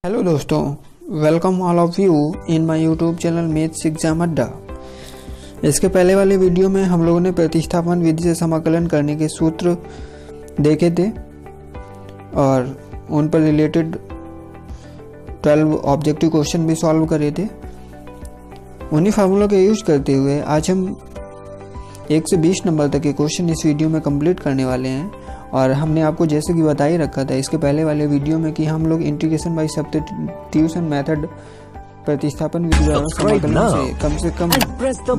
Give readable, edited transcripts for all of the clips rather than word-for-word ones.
Hello दोस्तों, welcome all of you in my YouTube channel maths exam अड्डा। इसके पहले वाले वीडियो में हम लोगों ने प्रतिस्थापन विधि से समाकलन करने के सूत्र देखे थे और उन पर रिलेटेड 12 ऑब्जेक्टिव क्वेश्चन भी सॉल्व करे थे। उन्हीं फार्मूलों का यूज करते हुए आज हम 1 से 20 नंबर तक के क्वेश्चन इस वीडियो में कंप्लीट करने वाले हैं। और हमने आपको जैसे कि बता ही रखा था इसके पहले वाले वीडियो में कि हम लोग इंटीग्रेशन बाय सब्स्टिट्यूशन मेथड प्रतिस्थापन विधि द्वारा समाकलन से कम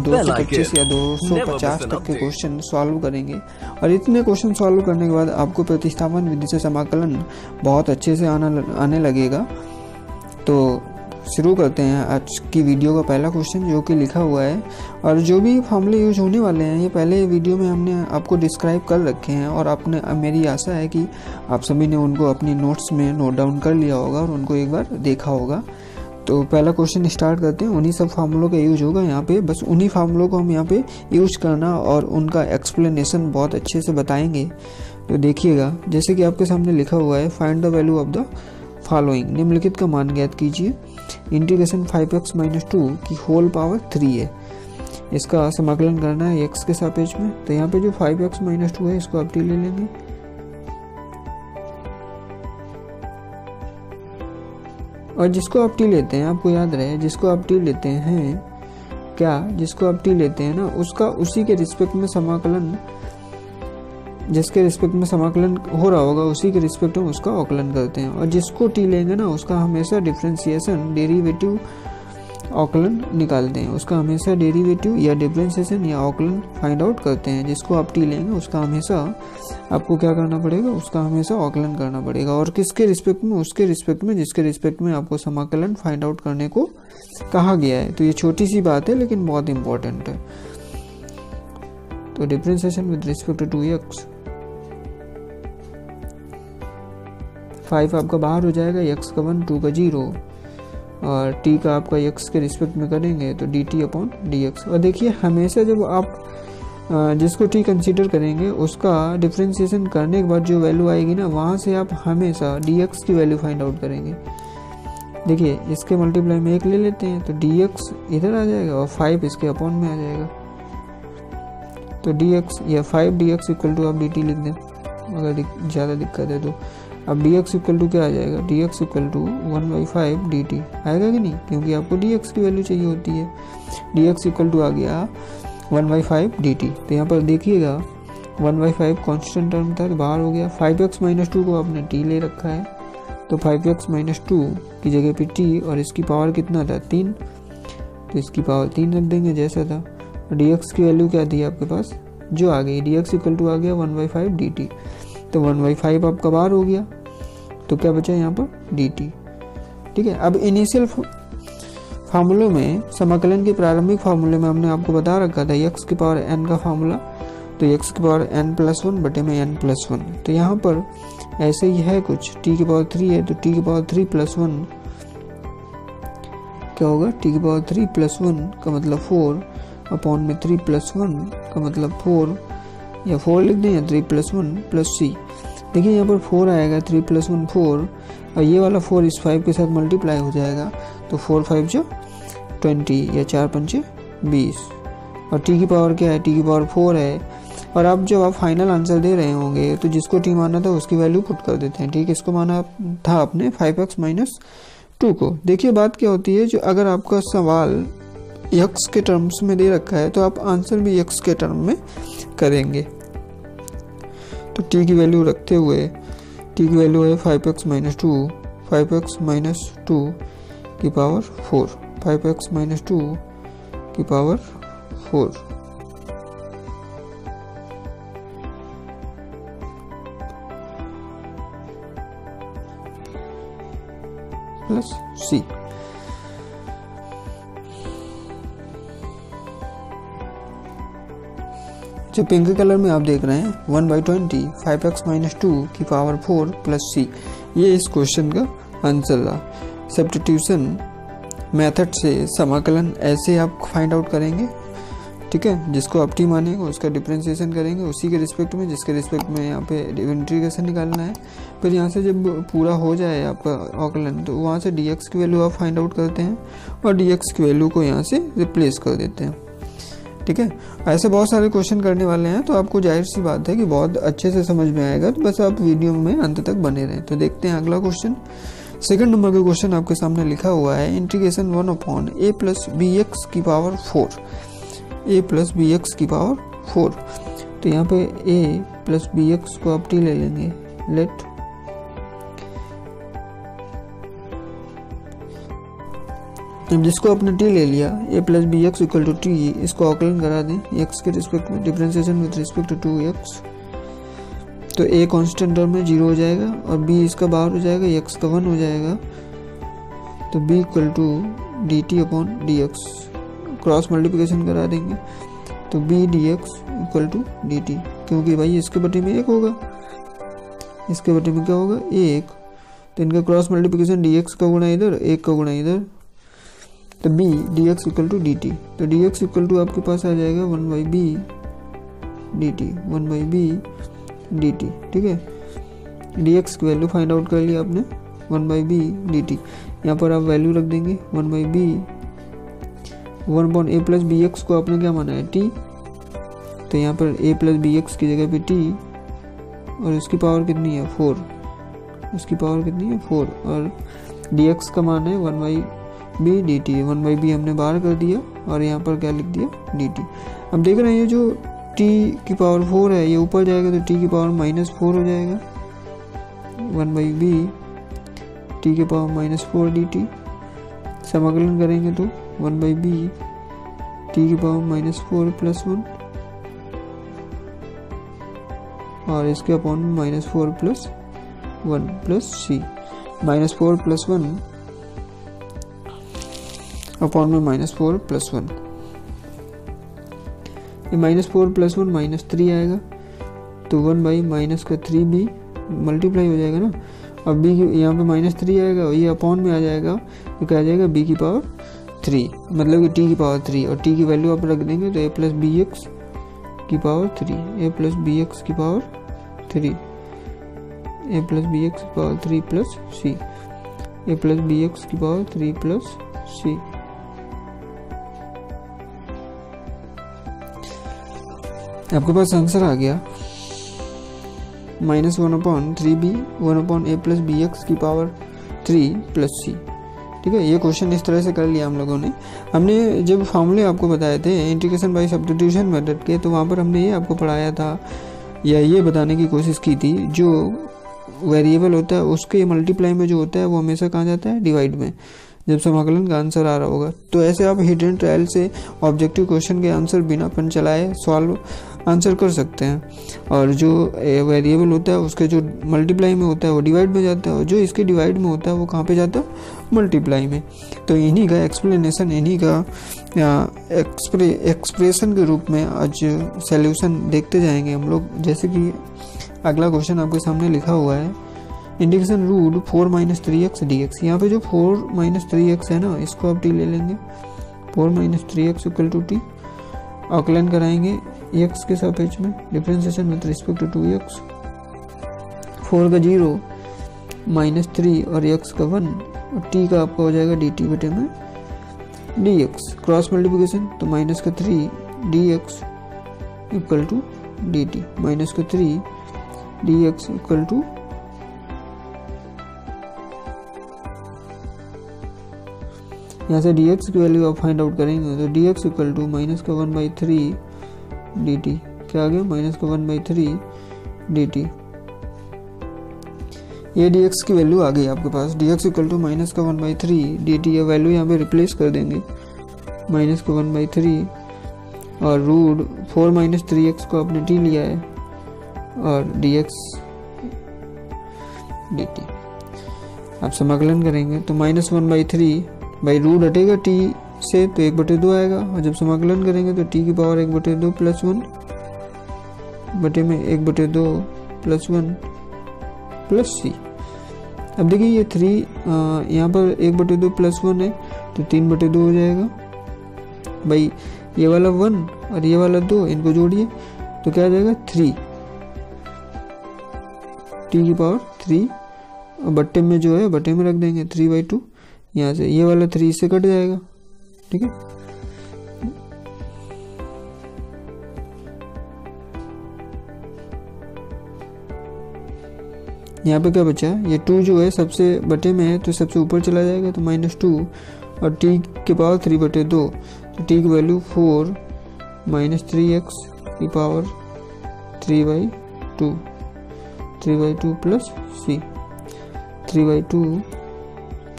225 या 250 तक के क्वेश्चन सॉल्व करेंगे। और इतने क्वेश्चन सॉल्व करने के बाद आपको प्रतिस्थापन विधि से समाकलन बहुत अच्छे से आने लगेगा। तो शुरू करते हैं आज की वीडियो का पहला क्वेश्चन, जो कि लिखा हुआ है। और जो भी फॉर्मूले यूज होने वाले हैं ये पहले वीडियो में हमने आपको डिस्क्राइब कर रखे हैं और आपने मेरी आशा है कि आप सभी ने उनको अपनी नोट्स में नोट डाउन कर लिया होगा और उनको एक बार देखा होगा। तो पहला क्वेश्चन स्टार्ट करते हैं। उन्हीं सब फार्मूलों का यूज होगा यहाँ पे, बस उन्हीं फार्मूलों को हम यहाँ पे यूज करना और उनका एक्सप्लेनेशन बहुत अच्छे से बताएंगे। तो देखिएगा, जैसे कि आपके सामने लिखा हुआ है, find the value of the following, निम्नलिखित का मान ज्ञात कीजिए। इंटीग्रेशन 5x - 2 की होल पावर 3 है, इसका समाकलन करना है x के सापेक्ष में। तो यहाँ पे जो 5x - 2 है इसको आप t ले लेंगे और जिसको आप t लेते हैं, आपको याद रहे जिसको आप t लेते हैं जिसको आप t लेते हैं ना, उसका उसी के रिस्पेक्ट में समाकलन, जिसके रिस्पेक्ट में समाकलन हो रहा होगा उसी के रिस्पेक्ट में उसका अवकलन करते हैं। और जिसको टी लेंगे ना उसका हमेशा डिफरेंशिएशन डेरिवेटिव अवकलन निकालते हैं, उसका हमेशा डेरिवेटिव या डिफरेंशिएशन या अवकलन फाइंड आउट करते हैं। जिसको आप टी लेंगे उसका हमेशा आपको क्या करना पड़ेगा, उसका हमेशा अवकलन करना पड़ेगा। और किसके रिस्पेक्ट में, उसके रिस्पेक्ट में जिसके रिस्पेक्ट में आपको समाकलन फाइंड आउट करने को कहा गया है। तो ये छोटी सी बात है लेकिन बहुत इंपॉर्टेंट है। तो differentiation with respect to x, 5 आपका बाहर हो जाएगा, x का 1, 2 का 0 और t का आपका x के रिस्पेक्ट में करेंगे तो dt/dx। और देखिए हमेशा जब आप जिसको t कंसीडर करेंगे उसका डिफरेंशिएशन करने के बाद जो वैल्यू आएगी ना, वहाँ से आप हमेशा dx की वैल्यू फाइंड आउट करेंगे। देखिए इसके मल्टीप्लाई में 1 ले लेते हैं तो dx इधर आ जाएगा और 5 इसके अपॉन में आ जाएगा। तो dx या 5dx इक्वल टू आप dt लिख दें अगर ज़्यादा दिक्कत है तो। अब dx इक्वल टू क्या आ जाएगा, dx इक्वल टू 1/5 dt आएगा कि नहीं, क्योंकि आपको dx की वैल्यू चाहिए होती है। dx इक्वल टू आ गया 1/5 dt। तो यहाँ पर देखिएगा 1/5 कांस्टेंट टर्म था तो बाहर हो गया। 5x - 2 को आपने t ले रखा है तो 5x - 2 की जगह पे t और इसकी पावर कितना था 3, तो इसकी पावर 3 रख देंगे जैसा था। dx की वैल्यू क्या थी आपके पास, जो आ गई dx इक्वल टू आ गया 1/5 dt। तो 1/5 आपका बाहर हो गया तो क्या बचा यहाँ पर dt। ठीक है, अब इनिशियल फार्मूलों में, समाकलन के प्रारंभिक फार्मूले में हमने आपको बता रखा था x की पावर n का फार्मूला। तो x की पावर n+1 बटे में n+1। तो यहाँ पर ऐसे ही है कुछ, t की पावर 3 है तो t की पावर 3+1 क्या होगा, t की पावर 3+1 का मतलब 4 अपॉन में 3+1 का मतलब 4 या 4 लिख दें या 3+1 + c। देखिए यहाँ पर 4 आएगा, 3+1 4 और ये वाला 4 इस 5 के साथ मल्टीप्लाई हो जाएगा तो 4 5 जो 20 या 4 5 20। और t की पावर क्या है, t की पावर 4 है। और अब जब आप फाइनल आंसर दे रहे होंगे तो जिसको t माना था उसकी वैल्यू पुट कर देते हैं। ठीक, इसको माना था आपने 5x - 2 को। देखिए बात क्या होती है, जो अगर आपका सवाल x के टर्म्स में दे रखा है तो आप आंसर भी x के टर्म में करेंगे। तो t की वैल्यू रखते हुए, t की वैल्यू है 5x - 2, 5x - 2 की पावर 4, 5x - 2 की पावर 4 प्लस c। जो पिंक कलर में आप देख रहे हैं 1/20 5x - 2 की पावर 4 प्लस c, ये इस क्वेश्चन का आंसर रहा। सब्स्टिट्यूशन मेथड से समाकलन ऐसे आप फाइंड आउट करेंगे। ठीक है। जिसको आप टी मानेगा उसका डिफरेंशिएशन करेंगे उसी के रिस्पेक्ट में, जिसके रिस्पेक्ट में यहाँ पे इंटीग्रेशन निकालना है। फिर यहाँ से जब पूरा हो जाए आपका ऑकलन तो वहाँ से dx की वैल्यू आप फाइंड आउट करते हैं और dx की वैल्यू को यहाँ से रिप्लेस कर देते हैं, ठीक है। ऐसे बहुत सारे क्वेश्चन करने वाले हैं, तो आपको जाहिर सी बात है कि बहुत अच्छे से समझ में आएगा, तो बस आप वीडियो में अंत तक बने रहें। तो देखते हैं अगला क्वेश्चन। सेकंड नंबर का क्वेश्चन आपके सामने लिखा हुआ है इंटीग्रेशन 1/a + bx की पावर 4, a + bx की पावर 4। तो यहाँ पे a + bx को आप t ले लेंगे, लेट जिसको आपने t ले लिया a + bx = t, इसको आकलन करा दें x के रिस्पेक्ट में, differentiation with respect to 2x। तो a कांस्टेंट टर्म में 0 हो जाएगा और b इसका बाहर हो जाएगा, x का 1 हो जाएगा। तो b = dt/dx, क्रॉस मल्टीप्लिकेशन करा देंगे तो b dx = dt, क्योंकि भाई इसके बटे में 1 होगा, इसके बटे में क्या होगा 1, तो इनका क्रॉस मल्टीप्लिकेशन dx का गुणा इधर 1 का गुणा इधर, तो b dx = dt। तो dx = आपके पास आ जाएगा 1/b dt, 1/b dt, ठीक है। dx की वैल्यू फाइंड आउट कर लिया आपने 1/b dt। यहाँ पर आप वैल्यू रख देंगे 1/b, 1/a + bx को आपने क्या माना है t, तो यहाँ पर a + bx की जगह पे t, और इसकी पावर कितनी है 4, उसकी पावर कितनी है 4, और dx का मान है 1/b dt, 1/b हमने बाहर कर दिया और यहाँ पर क्या लिख दिया dt। अब देख रहे हैं ये जो t की पावर 4 है ये ऊपर जाएगा तो t की पावर -4 हो जाएगा, 1/b t की पावर -4 dt। समाकलन करेंगे तो 1/b t की पावर -4 + 1 और इसके अपॉन -4 + 1 + c, -4 + 1 अपॉन में -4 + 1, ये -4 + 1 -3 आएगा, तो 1/-3b मल्टीप्लाई हो जाएगा ना। अब b यहाँ पे -3 आएगा और ये अपॉन में आ जाएगा, तो क्या आ जाएगा b की पावर 3, मतलब कि t की पावर 3, और t की वैल्यू आप रख देंगे तो a + bx की पावर 3, a + bx की पावर 3, a + bx की पावर 3 + c, a + bx की पावर 3 + c। आपके पास आंसर आ गया -1/3b 1/a + bx की पावर 3 + c, ठीक है। ये क्वेश्चन इस तरह से कर लिया हम लोगों ने। हमने जब फॉर्मूले आपको बताए थे इंटीग्रेशन बाय सब्स्टिट्यूशन मेथड के, तो वहाँ पर हमने ये आपको पढ़ाया था या ये बताने की कोशिश की थी, जो वेरिएबल होता है उसके मल्टीप्लाई में जो होता है वो हमेशा कहाँ जाता है, डिवाइड में, जब समाकलन का आंसर आ रहा होगा। तो ऐसे आप हिडन ट्रायल से ऑब्जेक्टिव क्वेश्चन के आंसर बिना पेन चलाए सॉल्व आंसर कर सकते हैं, और जो वेरिएबल होता है उसके जो मल्टीप्लाई में होता है वो डिवाइड में जाता है, और जो इसके डिवाइड में होता है वो कहाँ पे जाता है, मल्टीप्लाई में। तो इन्हीं का एक्सप्लेनेशन, इन्हीं का एक्सप्रेशन के रूप में आज सॉल्यूशन देखते जाएंगे हम लोग। जैसे कि अगला क्वेश्चन आपके सामने लिखा हुआ है इंटीग्रेशन रूट 4 - 3x dx। यहाँ पे जो 4 - 3x है ना, इसको आप t ले लेंगे, 4 - 3x = t, आकलन कराएंगे x के सापेक्ष में, differentiation with respect to 2x, 4 का 0 -3 और x का 1 और t का आपका हो जाएगा dt बटे में dx, क्रॉस मल्टीप्लिकेशन तो -3 dx = dt, -3 dx = यहाँ से dx की वैल्यू आप फाइंड आउट करेंगे तो dx = -1/3 dt, क्या आ गया -1/3 dt। ये dx की वैल्यू आ गई आपके पास, dx = -1/3 dt, ये वैल्यू यहाँ पे रिप्लेस कर देंगे -1/3, और रूट 4 - 3x को आपने t लिया है और dx dt। आप समाकलन करेंगे तो -1/3 भाई रूट हटेगा t से तो 1/2 आएगा, और जब समाकलन करेंगे तो t की पावर 1/2 + 1 बटे में 1/2 + 1 + c। अब देखिए ये 3 यहाँ पर 1/2 + 1 है तो 3/2 हो जाएगा भाई, ये वाला 1 और ये वाला 2, इनको जोड़िए तो क्या आ जाएगा 3 t की पावर 3, और बट्टे में जो है बट्टे में रख देंगे 3/2, यहाँ से ये वाला 3 से कट जाएगा। ठीक है, यहाँ पे क्या बचा, ये 2 जो है सबसे बटे में है तो सबसे ऊपर चला जाएगा तो -2, और t के पावर 3/2, तो t की वैल्यू 4 - 3x की power 3/2 plus c, 3/2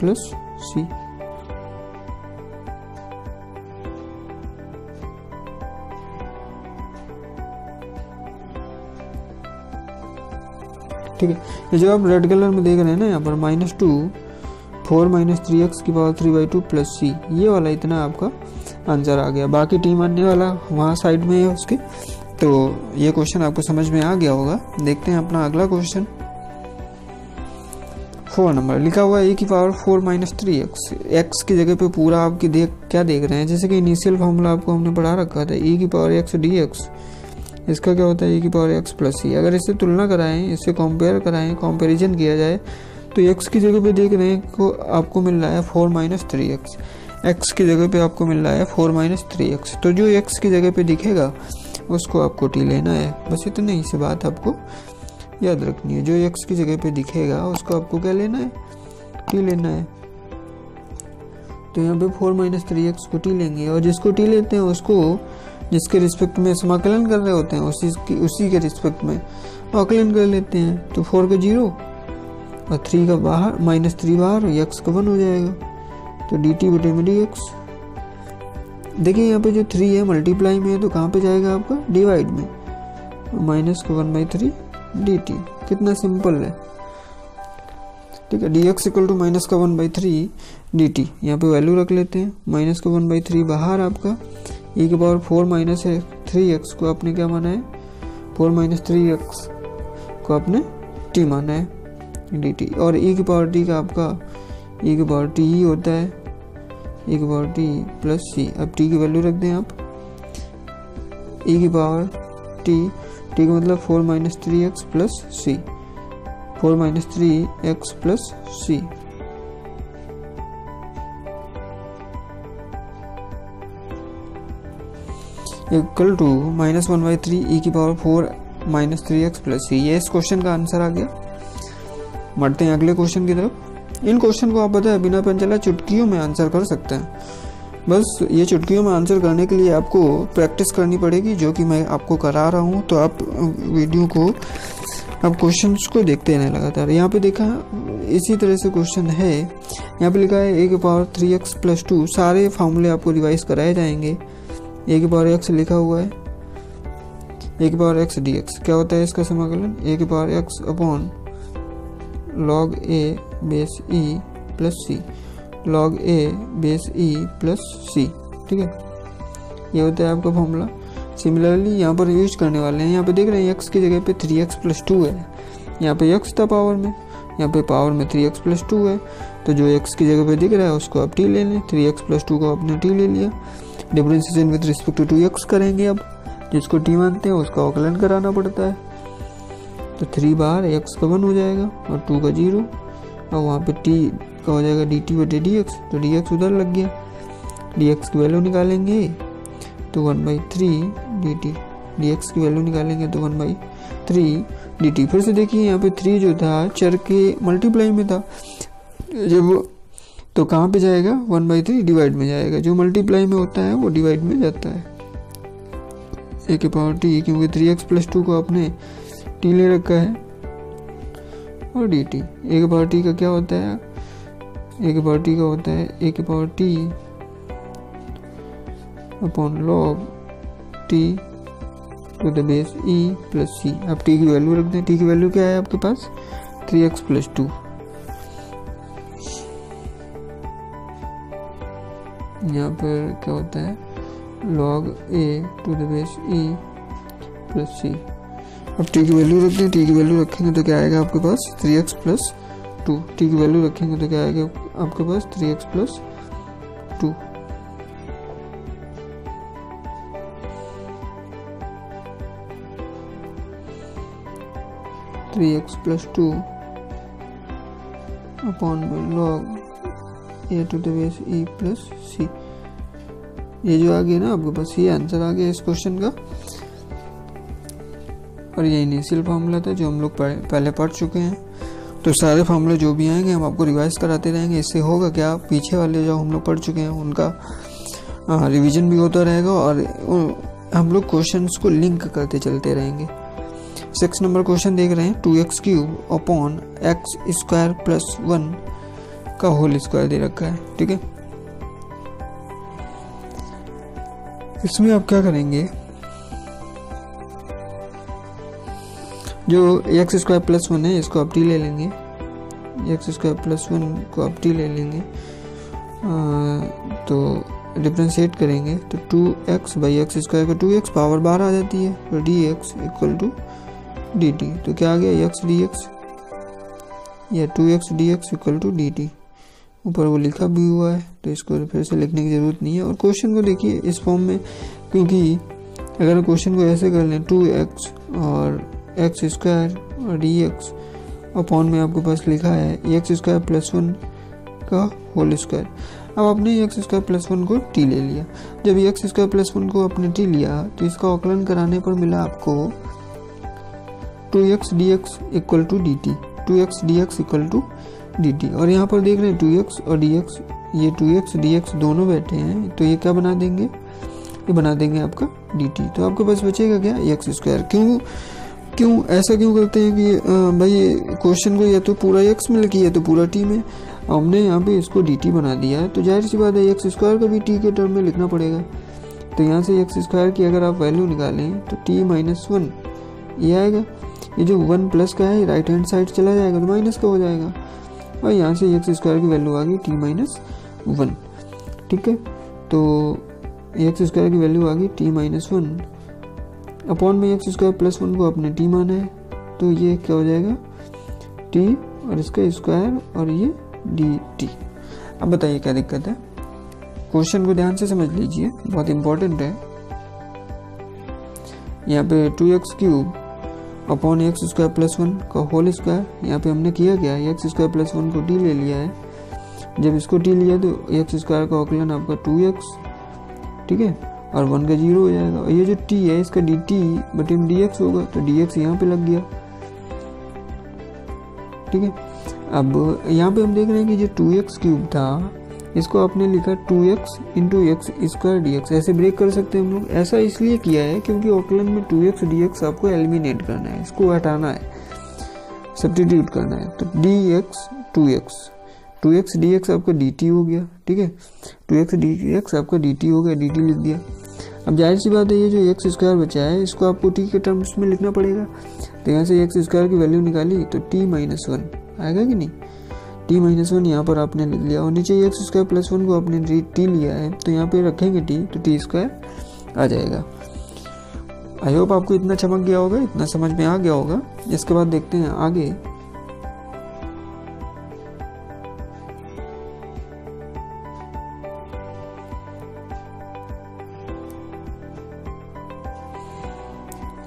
plus c। ठीक है, ये जो आप रेड कलर में देख रहे हैं ना यहाँ पर -2 4 - 3x की पावर 3/2 प्लस c, ये वाला इतना आपका आंसर आ गया। बाकी टी मानने वाला वहाँ साइड में है उसके, तो ये क्वेश्चन आपको समझ में आ गया होगा। देखते हैं अपना अगला क्वेश्चन। 4 नंबर लिखा हुआ है a की पावर 4 - 3x, x की जगह पे पूरा आपकी क्या देख रहे हैं, जैसे कि इनिशियल फार्मूला आपको हमने पढ़ा रखा था e की पावर x dx, इसका क्या होता है e की पावर x प्लस c। अगर इससे तुलना कराएं, इससे कंपेयर कराएं, कंपैरिजन किया जाए तो x की जगह पे देख रहे हैं को आपको मिल रहा है 4 - 3x, x की जगह पे आपको मिल रहा है 4 - 3x, तो जो x की जगह पे दिखेगा उसको आपको t लेना है। बस इतनी ही सी बात आपको याद रखनी है, जो x की जगह पे दिखेगा उसको आपको क्या लेना है, t लेना है। तो यहाँ पे 4 - 3x को t लेंगे, और जिसको t लेते हैं उसको जिसके रिस्पेक्ट में समाकलन कर रहे होते हैं उसी के रिस्पेक्ट में आकलन कर लेते हैं। तो 4 का 0 और 3 का बाहर, -3 बाहर, और x का 1 हो जाएगा, तो dt/dx। देखिए यहाँ पे जो 3 है मल्टीप्लाई में है तो कहाँ पे जाएगा आपका, डिवाइड में, -1/3 dt। कितना सिंपल है। ठीक है, dx = -1/3 dt। यहाँ पे वैल्यू रख लेते हैं, -1/3 बाहर आपका e की पावर 4 - 3x को आपने क्या माना है, 4 - 3x को आपने t माना है dt, और e की पावर t का आपका e की पावर t ही होता है, e की पावर t प्लस c। अब t की वैल्यू रख दें आप, e की पावर t का मतलब 4 - 3x plus c, 4 - 3x plus c। Equal to -1/3 e की पावर 4 - 3x प्लस c। ये इस क्वेश्चन का आंसर आ गया। बढ़ते हैं अगले क्वेश्चन की तरफ। इन क्वेश्चन को आप पता है बिना पेन चला चुटकियों में आंसर कर सकते हैं। बस ये चुटकियों में आंसर करने के लिए आपको प्रैक्टिस करनी पड़ेगी, जो कि मैं आपको करा रहा हूँ। तो आप वीडियो को, आप क्वेश्चंस को देखते रहने लगातार। यहाँ पे देखा इसी तरह से क्वेश्चन है, यहाँ पे लिखा है a की पावर 3x प्लस 2। सारे फॉर्मूले आपको रिवाइज कराए जाएंगे। a की पावर x लिखा हुआ है, a की पावर x dx क्या होता है इसका समाकलन, a की power x upon log a base e plus c, log a base e plus c। ठीक है, ये होता है आपका फॉर्मूला। सिमिलरली यहाँ पर यूज करने वाले हैं, यहाँ पे देख रहे हैं x की जगह पे 3x प्लस 2 है, यहाँ पे x था पावर में, यहाँ पे पावर में 3x प्लस 2 है, तो जो x की जगह पे दिख रहा है उसको आप t ले लें। 3x प्लस 2 को आपने t ले लिया, differentiation with respect to 2x करेंगे। अब जिसको t मानते हैं उसका अवकलन कराना पड़ता है, तो 3 बार x का 1 हो जाएगा और 2 का 0, और वहाँ पे t का हो जाएगा dt/dx, तो dx उधर लग गया। dx की वैल्यू निकालेंगे तो 1/3 dt, dx की वैल्यू निकालेंगे तो 1/3 dt। फिर से देखिए यहाँ पे 3 जो था चर के मल्टीप्लाई में था, जब तो कहाँ पे जाएगा, 1/3 डिवाइड में जाएगा। जो मल्टीप्लाई में होता है वो डिवाइड में जाता है। a की पावर t, क्योंकि 3x प्लस 2 को आपने t ले रखा है, और dt। a की पावर t का क्या होता है, a की पावर t का होता है a की power t upon log t to the base e plus c। अब t की वैल्यू रख दें, t की वैल्यू क्या है आपके पास, 3x प्लस 2। यहाँ पर क्या होता है, log a to the base e plus c। अब t की वैल्यू रख दें, t की वैल्यू रखेंगे तो क्या आएगा आपके पास, 3x प्लस 2। t की वैल्यू रखेंगे तो क्या आएगा आपके पास, 3x plus 2। 3x plus 2 upon में log A to the base E plus C. ये जो आ गया ना आपके पास, ये आंसर आ गया इस क्वेश्चन का। और ये इनिशियल फार्मूला था जो हम लोग पहले पढ़ चुके हैं। तो सारे फार्मूले जो भी आएंगे हम आपको रिवाइज कराते रहेंगे। इससे होगा क्या, पीछे वाले जो हम लोग पढ़ चुके हैं उनका रिवीजन भी होता रहेगा और हम लोग क्वेश्चंस को लिंक करते चलते रहेंगे। 6 नंबर क्वेश्चन देख रहे हैं, 2x cube upon x square plus 1 का होल स्क्वायर दे रखा है। ठीक है, इसमें आप क्या करेंगे, जो एक्स स्क्वायर प्लस 1 है इसको आप टी ले लेंगे, एक्स स्क्वायर प्लस 1 को आप टी ले लेंगे, तो डिफ्रेंशिएट करेंगे तो 2x बाई एक्स स्क्वायर का 2x पावर 12 आ जाती है, तो dx इक्वल टू dt। तो क्या आ गया, x dx या 2x dx equal to dt। ऊपर वो लिखा भी हुआ है तो इसको फिर से लिखने की ज़रूरत नहीं है। और क्वेश्चन को देखिए इस फॉर्म में, क्योंकि अगर क्वेश्चन को ऐसे कर लें 2x और एक्स स्क्वायर और dx अपॉन में आपके पास लिखा है एक्स स्क्वायर प्लस 1 का होल स्क्वायर। अब आपने एक्स स्क्वायर प्लस 1 को टी ले लिया। जब एक्स स्क्वायर प्लस 1 को आपने टी लिया तो इसका आकलन कराने पर मिला आपको 2x dx equal to dt, 2x dx equal to dt। और यहाँ पर देख रहे हैं 2x और dx, ये 2x dx दोनों बैठे हैं, तो ये क्या बना देंगे, ये बना देंगे आपका dt। तो आपके पास बचेगा क्या, एक्स स्क्वायर। क्यों ऐसा क्यों करते हैं कि भाई क्वेश्चन को या तो पूरा x में लिखिए या तो पूरा t में, हमने यहाँ पे इसको dt बना दिया है तो जाहिर सी बात है एक्स स्क्वायर का भी t के टर्म में लिखना पड़ेगा। तो यहाँ से एक्स स्क्वायर की अगर आप वैल्यू निकालें तो t माइनस 1 ये आएगा, ये जो 1 प्लस का है राइट हैंड साइड चला जाएगा तो माइनस का हो जाएगा, और यहाँ से एक्स स्क्वायर की वैल्यू आ गई t माइनस 1। ठीक है, तो एक्स स्क्वायर की वैल्यू आ गई t माइनस 1 अपॉन में एक्स स्क्वायर प्लस 1 को आपने t माना है, तो ये क्या हो जाएगा t और इसका स्क्वायर और ये dt। अब बताइए क्या दिक्कत है, क्वेश्चन को ध्यान से समझ लीजिए, बहुत इंपॉर्टेंट है। यहाँ पे 2x cube upon x square plus 1 का होल स्क्वायर, यहाँ पे हमने किया क्या, एक्स स्क्वायर प्लस 1 को t ले लिया है। जब इसको t लिया तो एक्स स्क्वायर का आकलन आपका 2x, ठीक है, और 1 का 0 हो जाएगा, और ये जो t है इसका dt बटे dx होगा, तो dx यहाँ पे लग गया। ठीक है, अब यहाँ पे हम देख रहे हैं कि जो 2x क्यूब था इसको आपने लिखा 2x into x square dx, ऐसे ब्रेक कर सकते हैं हम लोग। ऐसा इसलिए किया है क्योंकि आकलन में 2x dx आपको एलिमिनेट करना है, इसको हटाना है, सब्स्टिट्यूट करना है। तो dx 2x dx आपका dt हो गया। ठीक है, 2x dx आपका dt हो गया, dt लिख दिया। अब जाहिर सी बात है ये जो एक्स स्क्वायर बचा है इसको आपको t के टर्म्स में लिखना पड़ेगा। तो यहाँ से एक्स स्क्वायर की वैल्यू निकाली तो t माइनस 1 आएगा कि नहीं, t माइनस 1 यहाँ पर आपने लिख लिया, और नीचे एक्स स्क्वायर प्लस 1 को आपने t लिया है तो यहाँ पे रखेंगे t, तो t स्क्वायर आ जाएगा। आई होप आपको इतना चमक गया होगा, इतना समझ में आ गया होगा। इसके बाद देखते हैं आगे।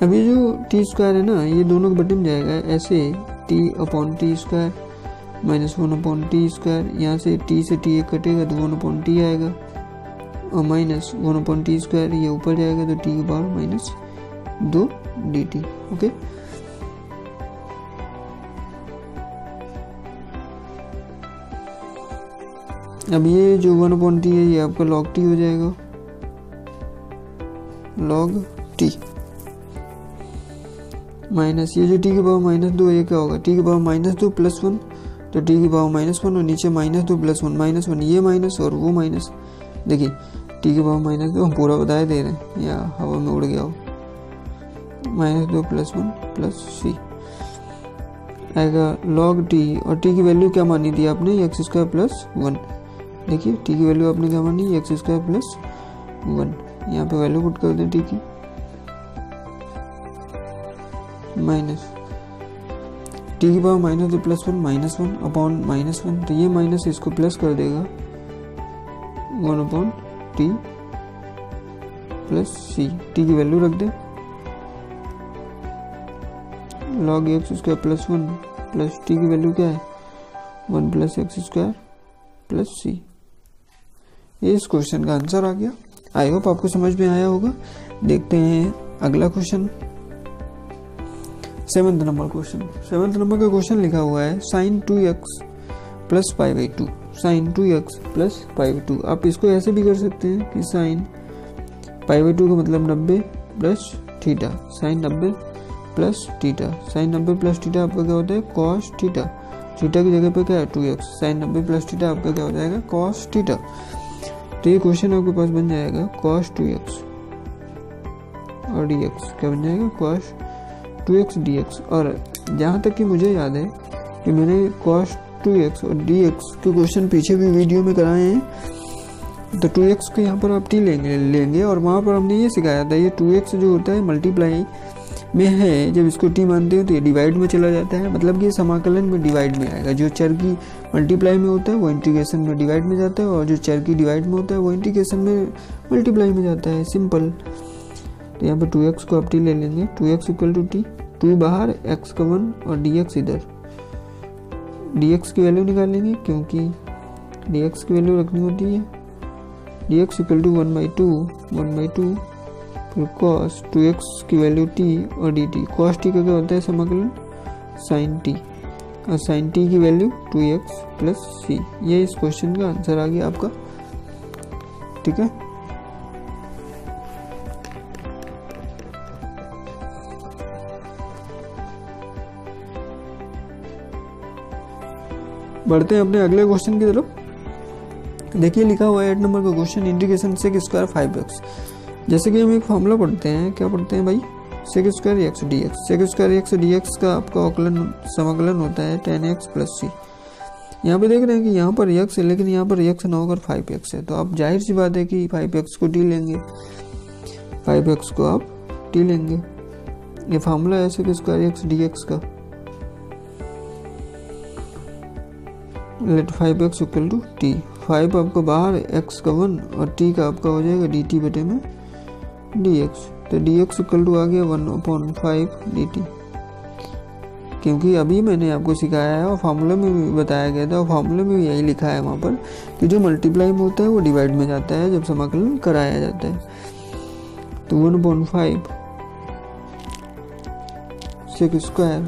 अभी जो टी स्क्वायर है ना ये दोनों बटे में जाएगा, ऐसे T upon T square minus 1 upon T square, यहाँ से टी से टी कटेगा तो 1 अपॉन टी आएगा, और माइनस 1 अपॉन टी स्क्वायर ये ऊपर जाएगा तो टी की पावर माइनस 2 dt। ओके, अब ये जो 1 अपॉन टी है ये आपका लॉग टी हो जाएगा, लॉग टी माइनस ये जो टी की पावर माइनस 2 ये क्या होगा, टी की पावर माइनस 2 प्लस 1, तो टी की पावर माइनस 1 और नीचे माइनस 2 प्लस 1 माइनस 1, ये माइनस और वो माइनस। देखिए टी की पावर माइनस 2 हम पूरा बताए दे रहे हैं या हवा में उड़ गया हो, माइनस 2 प्लस 1 प्लस सी आएगा लॉग टी, और टी की वैल्यू क्या मानी थी आपने, एक्स स्क्वायर प्लस 1। देखिए टी की वैल्यू आपने क्या मानी, एक्स स्क्वायर प्लस 1। यहाँ पे वैल्यू पुट कर दें टी की, माइनस टी की power minus 2 plus 1 minus 1 upon minus 1, तो ये माइनस इसको प्लस कर देगा 1 अपॉन टी प्लस सी। टी की वैल्यू रख दें, log x square plus 1 plus T की वैल्यू क्या है 1 plus x square plus C. ये इस क्वेश्चन का आंसर आ गया। आई होप आपको समझ में आया होगा। देखते हैं अगला question, 7th number question. 7th number का क्वेश्चन लिखा हुआ है sin 2x plus pi by 2, sin 2x plus pi by 2। आप इसको ऐसे भी कर सकते हैं कि sin पाई बाई 2 का मतलब 90 plus theta, sin 90 plus theta, sin 90 plus theta आपका क्या होता है cos थीटा, थीटा की जगह पे क्या है 2x, sin 90 प्लस थीटा आपका क्या हो जाएगा cos थीटा। तो ये क्वेश्चन आपके पास बन जाएगा cos 2x और dx क्या बन जाएगा cos 2x dx। और जहाँ तक कि मुझे याद है कि मैंने cos 2x और dx के क्वेश्चन पीछे भी वीडियो में कराए हैं, तो 2x को यहाँ पर आप t लेंगे और वहाँ पर हमने ये सिखाया था ये 2x जो होता है मल्टीप्लाई में है, जब इसको t मानते हैं तो ये डिवाइड में चला जाता है, मतलब कि ये समाकलन में डिवाइड में आएगा। जो चर की मल्टीप्लाई में होता है वो इंटीग्रेशन में डिवाइड में जाता है, और जो चर की डिवाइड में होता है वो इंटीग्रेशन में मल्टीप्लाई में जाता है, सिंपल। तो यहाँ पर 2x को आप t ले लेंगे, 2x इक्वल टू t, 2 बाहर x का 1 और dx इधर, dx की वैल्यू निकालेंगे क्योंकि dx की वैल्यू रखनी होती है, dx इक्वल टू 1/2 फिर cos 2x की वैल्यू t और dt, cos t का क्या होता है समाकलन sin t, और sin t की वैल्यू 2x प्लस c। ये इस क्वेश्चन का आंसर आ गया आपका, ठीक है। बढ़ते हैं अपने अगले क्वेश्चन की तरफ। देखिए लिखा हुआ है 8 नंबर का question, integration sec square 5x। जैसे कि हम एक फॉर्मूला पढ़ते हैं, क्या पढ़ते हैं भाई, sec square x D x. Sec square x D x का आपका समाकलन होता है 10x प्लस सी। यहाँ पे देख रहे हैं कि यहाँ पर x है, लेकिन यहाँ पर x ना होकर 5x है, तो आप जाहिर सी बात है कि 5x को t लेंगे, 5x को आप t लेंगे। ये फार्मूला है sec square x D x का। Let 5x equal to t, 5 आपका बाहर, x का 1 और t का आपका हो जाएगा dt बटे में dx। तो dx इक्वल टू आ गया 1/5 dt, क्योंकि अभी मैंने आपको सिखाया है और फार्मूला में भी बताया गया था, और फार्मूला में भी यही लिखा है वहाँ पर कि जो मल्टीप्लाई में होता है वो डिवाइड में जाता है जब समाकलन कराया जाता है। तो 1/5 सेक स्क्वायर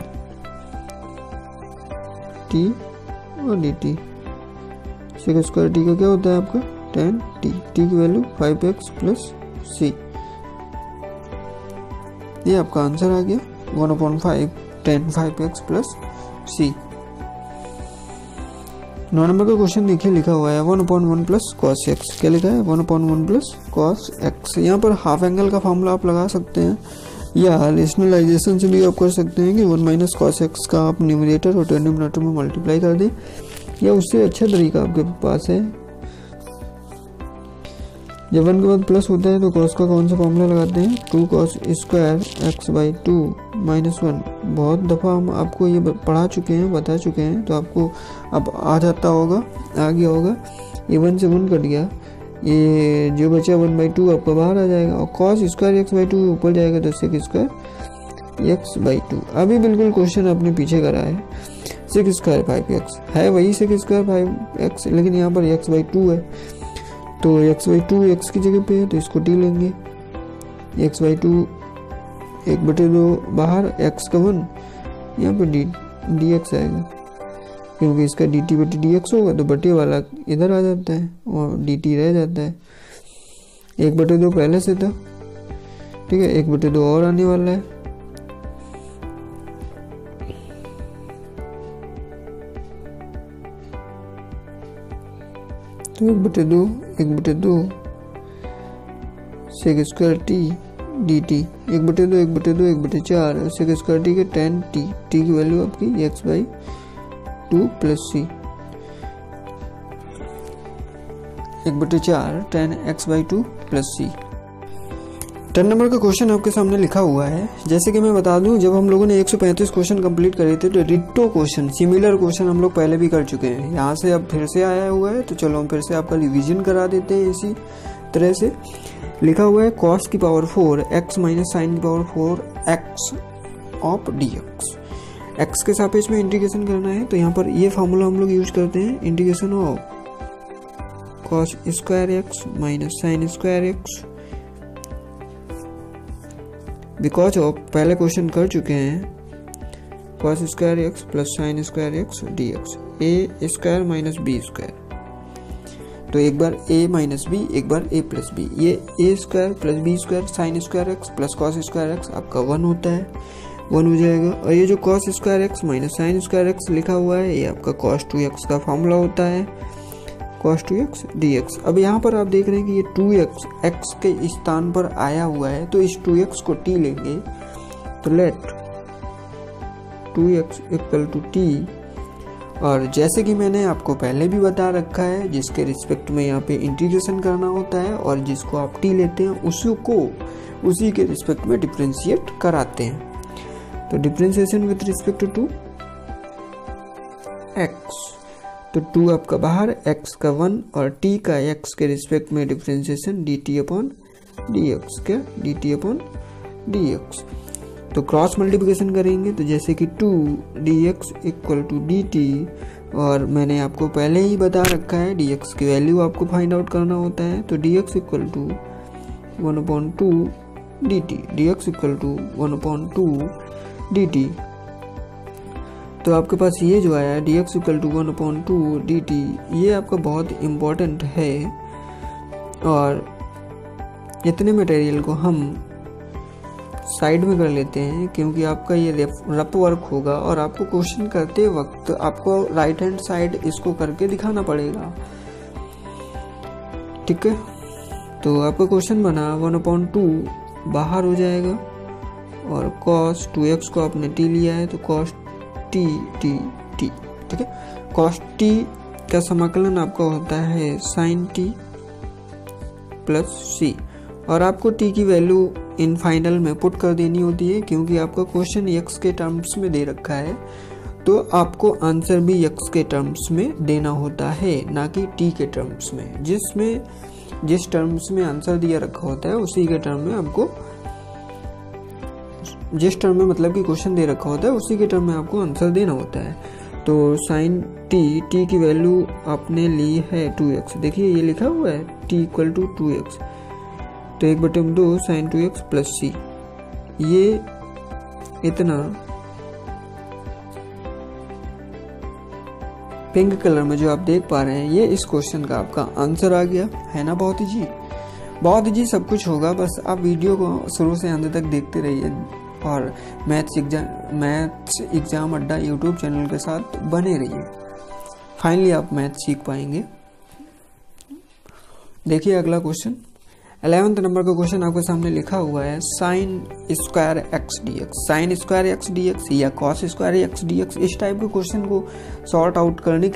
t और dt, सेक स्क्वायर t का क्या होता है आपका 10t, t की वैल्यू 5x प्लस c। ये आपका आंसर आ गया 1/5 10 5x प्लस c। 9 नंबर का क्वेश्चन देखिए लिखा हुआ है 1/1 प्लस cos x। क्या लिखा है 1/1 प्लस cos x। यहाँ पर हाफ एंगल का फॉर्मूला आप लगा सकते हैं, या रेशनलाइजेशन से भी आप कर सकते हैं कि 1 माइनस कॉस एक्स का आप न्यूमरेटर और डिनोमिनेटर में मल्टीप्लाई कर दें, या उससे अच्छा तरीका आपके पास है। जब 1 के बाद प्लस होता है तो कॉस का कौन सा फॉर्मूला लगाते हैं 2 cos square x by 2 minus 1। बहुत दफ़ा हम आपको ये पढ़ा चुके हैं, बता चुके हैं, तो आपको अब आ जाता होगा, आ गया होगा। ये 1 से 1 कट गया, ये जो बचा 1/2 आपका बाहर आ जाएगा, और cos स्क्वायर एक्स बाई 2 ऊपर जाएगा तो सेक स्क्वायर एक्स बाई 2। अभी बिल्कुल क्वेश्चन आपने पीछे करा है, सेक स्क्वायर 5x है, वही सेक स्क्वायर 5x, लेकिन यहाँ पर एक्स बाई 2 है, तो एक्स बाई 2 एक्स की जगह पे है तो इसको t लेंगे। एक्स बाई 2 1/2 बाहर, एक्स का 1 यहाँ पर dx आएगा, क्योंकि इसका dt बटे dx होगा तो बटे वाला इधर आ जाता है और dt रह जाता है। 1/2 पहले से था, ठीक है, 1/2 और आने वाला है। तो 1/2 sec square t dt, 1/2 1/4 sec square t के 10t, t की वैल्यू आपकी x by 2 plus c, 1/4 10 x by 2 plus c। 10 number का क्वेश्चन आपके सामने लिखा हुआ है। जैसे कि मैं बता दूं, जब हम लोगों ने 135 क्वेश्चन कंप्लीट करे थे तो डिट्टो क्वेश्चन, सिमिलर क्वेश्चन हम लोग पहले भी कर चुके हैं। यहाँ से अब फिर से आया हुआ है, तो चलो हम फिर से आपका रिवीजन करा देते हैं। इसी तरह से लिखा हुआ है cos की पावर 4 x माइनस साइन की power 4 x of dx। X के सापेक्ष में इंटीग्रेशन करना है तो यहाँ पर ये फार्मूला हम लोग यूज करते हैं, integration of cos square X minus sine square X, because of पहले क्वेश्चन कर चुके हैं cos square X plus sine square x D X, A square minus B square, तो एक बार a माइनस बी एक बार a प्लस बी, ये a square plus B square sine square X plus cos square X आपका 1 होता है, 1 हो जाएगा। और ये जो cos square X minus sine square x लिखा हुआ है ये आपका कॉस 2x का फॉर्मूला होता है, कॉस 2x dx। अब यहाँ पर आप देख रहे हैं कि ये 2x x के स्थान पर आया हुआ है तो इस 2x को t लेंगे तो late 2x equal to t, और जैसे कि मैंने आपको पहले भी बता रखा है जिसके रिस्पेक्ट में यहाँ पे इंटीग्रेशन करना होता है और जिसको आप t लेते हैं उसी के रिस्पेक्ट में डिफरेंशिएट कराते हैं। तो differentiation with respect to x, तो 2 आपका बाहर, x का 1 और t का x के रिस्पेक्ट में डिफरेंशिएशन dt अपॉन dx, क्या dt अपॉन dx। तो क्रॉस मल्टीप्लिकेशन करेंगे तो जैसे कि 2 dx इक्वल टू dt, और मैंने आपको पहले ही बता रखा है dx की वैल्यू आपको फाइंड आउट करना होता है, तो dx equal to 1/2 dt, dx equal to 1/2 dt। तो आपके पास ये जो आया dx इक्वल टू 1/2 dt, ये आपका बहुत इम्पोर्टेंट है। और इतने मटेरियल को हम साइड में कर लेते हैं क्योंकि आपका ये रफ वर्क होगा और आपको क्वेश्चन करते वक्त आपको राइट हैंड साइड इसको करके दिखाना पड़ेगा, ठीक है। तो आपका क्वेश्चन बना 1/2 बाहर हो जाएगा और cos 2x को आपने t लिया है तो cos t, ठीक है। cos t का समाकलन आपका होता है sin t प्लस c, और आपको t की वैल्यू इन फाइनल में पुट कर देनी होती है क्योंकि आपका क्वेश्चन x के टर्म्स में दे रखा है तो आपको आंसर भी x के टर्म्स में देना होता है, ना कि t के टर्म्स में। जिस टर्म्स में आंसर दिया रखा होता है उसी के टर्म में आपको, जिस टर्म में मतलब कि क्वेश्चन दे रखा होता है उसी के टर्म में आपको आंसर देना होता है। तो sin t की वैल्यू आपने ली है 2x, देखिए ये लिखा हुआ है t इक्वल टू 2x, तो 1/2 sin 2x प्लस c, ये इतना पिंक कलर में जो आप देख पा रहे हैं ये इस क्वेश्चन का आपका आंसर आ गया है ना। बहुत ही सब कुछ होगा, बस आप वीडियो को शुरू से अंत तक देखते रहिए और मैथ्स एग्जाम अड्डा यूट्यूब चैनल के साथ बने रहिए, फाइनली आप मैथ सीख पाएंगे। देखिए अगला क्वेश्चन 11th नंबर का क्वेश्चन आपके सामने लिखा हुआ है sine square x D X, sine square x D X या cos square x D X. इस टाइप के क्वेश्चन को सॉल्व करने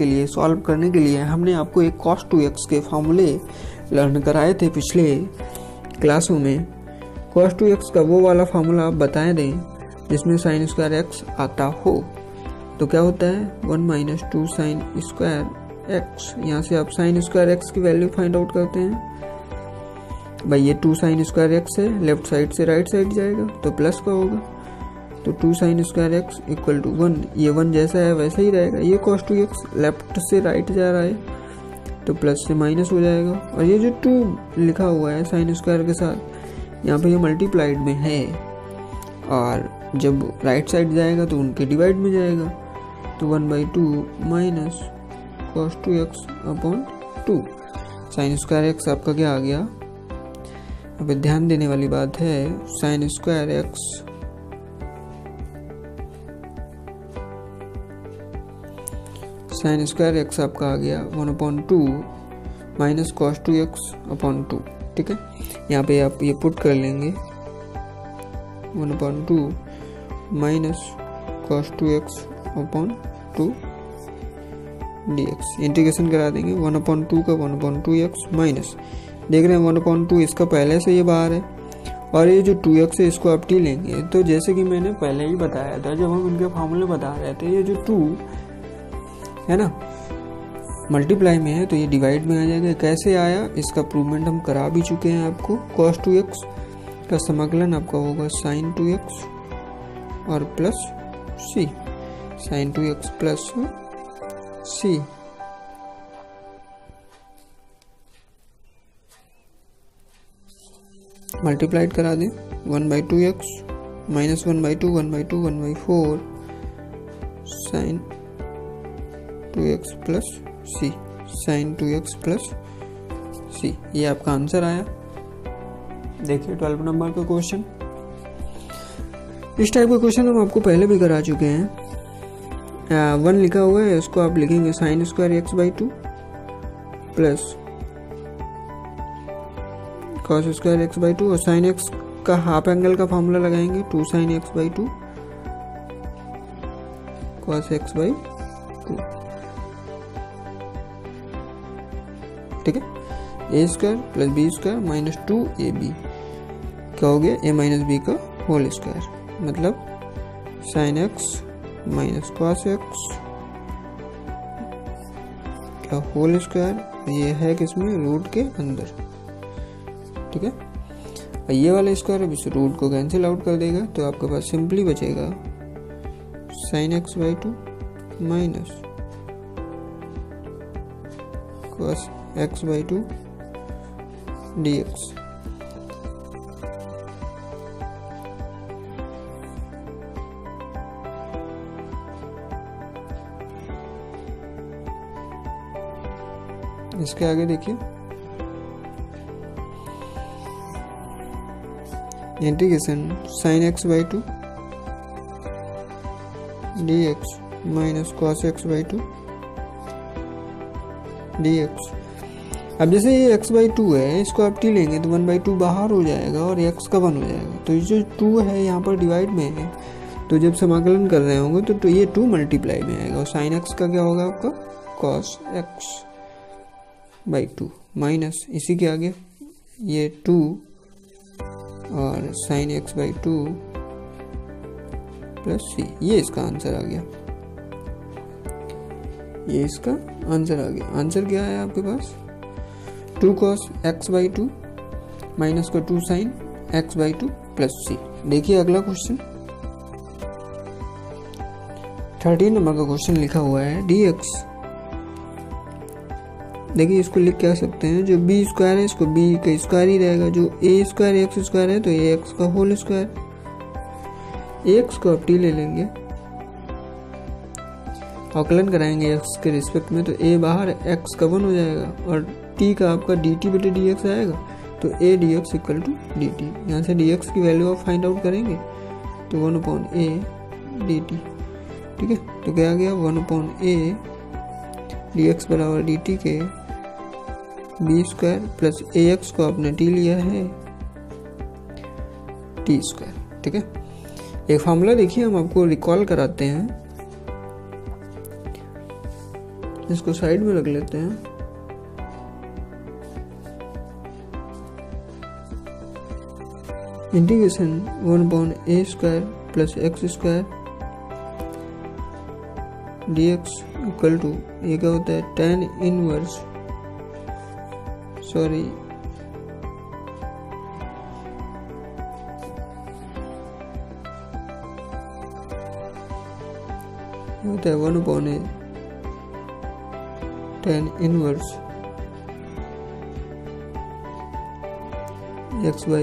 के लिए हमने आपको एक कॉस 2x के फॉर्मूले लर्न कराए थे पिछले क्लासों में। कॉस 2x का वो वाला फार्मूला आप बताए दें जिसमें साइन स्क्वायर एक्स आता हो, तो क्या होता है 1 - 2 साइन स्क्वायर एक्स। यहाँ से आप साइन स्क्वायर एक्स की वैल्यू फाइंड आउट करते हैं भाई, ये 2 साइन स्क्वायर एक्स है, लेफ्ट साइड से राइट साइड जाएगा तो प्लस का होगा, तो 2 sine square x equal to 1, ये 1 जैसा है वैसा ही रहेगा। ये कॉस 2x लेफ्ट से राइट जा रहा है तो प्लस से माइनस हो जाएगा, और ये जो 2 लिखा हुआ है साइन स्क्वायर के साथ यहाँ पे ये मल्टीप्लाइड में है, और जब राइट साइड जाएगा तो उनके डिवाइड में जाएगा, तो 1/2 minus cos 2x upon 2 sine square X आपका क्या आ गया। अब ध्यान देने वाली बात है साइन स्क्वायर एक्स आपका आ गया 1/2 माइनस कॉस 2x अपॉन 2, ठीक है। यहाँ पे आप ये पुट कर लेंगे 1/2 minus cos 2x upon 2 dx, integration करा देंगे 1/2 का 1/2x माइनस, देख रहे हैं 1/2 इसका पहले से ये बाहर है, और ये जो 2x है इसको आप t लेंगे। तो जैसे कि मैंने पहले ही बताया था जब हम इनके फार्मूले बता रहे थे, ये जो 2 है ना मल्टीप्लाई में है तो ये डिवाइड में आ जाएगा। कैसे आया इसका प्रूवमेंट हम करा भी चुके हैं आपको। cos 2x का समाकलन आपका होगा sin 2x और plus c, sine 2x plus C. Multiplied करा दें 1/2x minus 1/2 1/2 1/4 sine 2x plus सी, साइन 2x प्लस सी। ये आपका आंसर आया। देखिए 12 नंबर का क्वेश्चन। इस टाइप का क्वेश्चन हम आपको पहले भी करा चुके हैं। 1 लिखा हुआ है, इसको आप लिखेंगे sine square x/2 plus cos square x/2 और साइन x का हाफ एंगल का फॉर्मूला लगाएंगे 2 साइन x/2 कॉस x/2। ठीक है, A square plus B square minus 2ab क्या हो गया, a माइनस बी का होल स्क्वायर, मतलब sine x minus cos x का होल स्क्वायर। ये है किसमें, रूट के अंदर। ठीक है, और ये वाला स्क्वायर अब इस रूट को कैंसिल आउट कर देगा, तो आपके पास सिंपली बचेगा sine x/2 minus cos x/2 dx। इसके आगे देखिए integration sine x/2 dx minus cos x/2 dx। अब जैसे ये x/2 है, इसको आप t लेंगे तो 1/2 बाहर हो जाएगा और x का 1 हो जाएगा। तो ये जो 2 है यहाँ पर डिवाइड में है, तो जब समाकलन कर रहे होंगे तो ये 2 मल्टीप्लाई में आएगा और साइन x का क्या होगा आपका कॉस x/2 माइनस इसी के आगे ये 2 और साइन x/2 प्लस सी। ये इसका आंसर आ गया, ये इसका आंसर आ गया। आंसर क्या है आपके पास 2 cos x/2 माइनस का 2 साइन x/2 प्लस सी। देखिए अगला क्वेश्चन 13 नंबर का क्वेश्चन लिखा हुआ है dx। देखिए इसको लिख क्या सकते हैं, जो बी स्क्वायर है इसको बी का स्क्वायर ही रहेगा, जो ए स्क्वायर एक्स स्क्वायर है तो ए एक्स का होल स्क्वायर। एक्स को आप टी ले लेंगे, अवकलन कराएंगे एक्स के रिस्पेक्ट में, तो ए बाहर एक्स का 1 हो जाएगा और टी का आपका dt बटे dx आएगा, तो a dx equal to dt। यहाँ से dx की वैल्यू आप फाइंड आउट करेंगे तो 1/a dt। ठीक है, तो क्या आ गया 1/a dx बराबर dt के बी स्क्वायर प्लस ए एक्स को आपने टी लिया है टी स्क्वायर। ठीक है, एक फॉर्मूला देखिए हम आपको रिकॉल कराते हैं, इसको साइड में रख लेते हैं। Integration 1/a square plus x square dx equal to ये क्या होता है tan इनवर्स होता है 1/a tan इनवर्स x/a।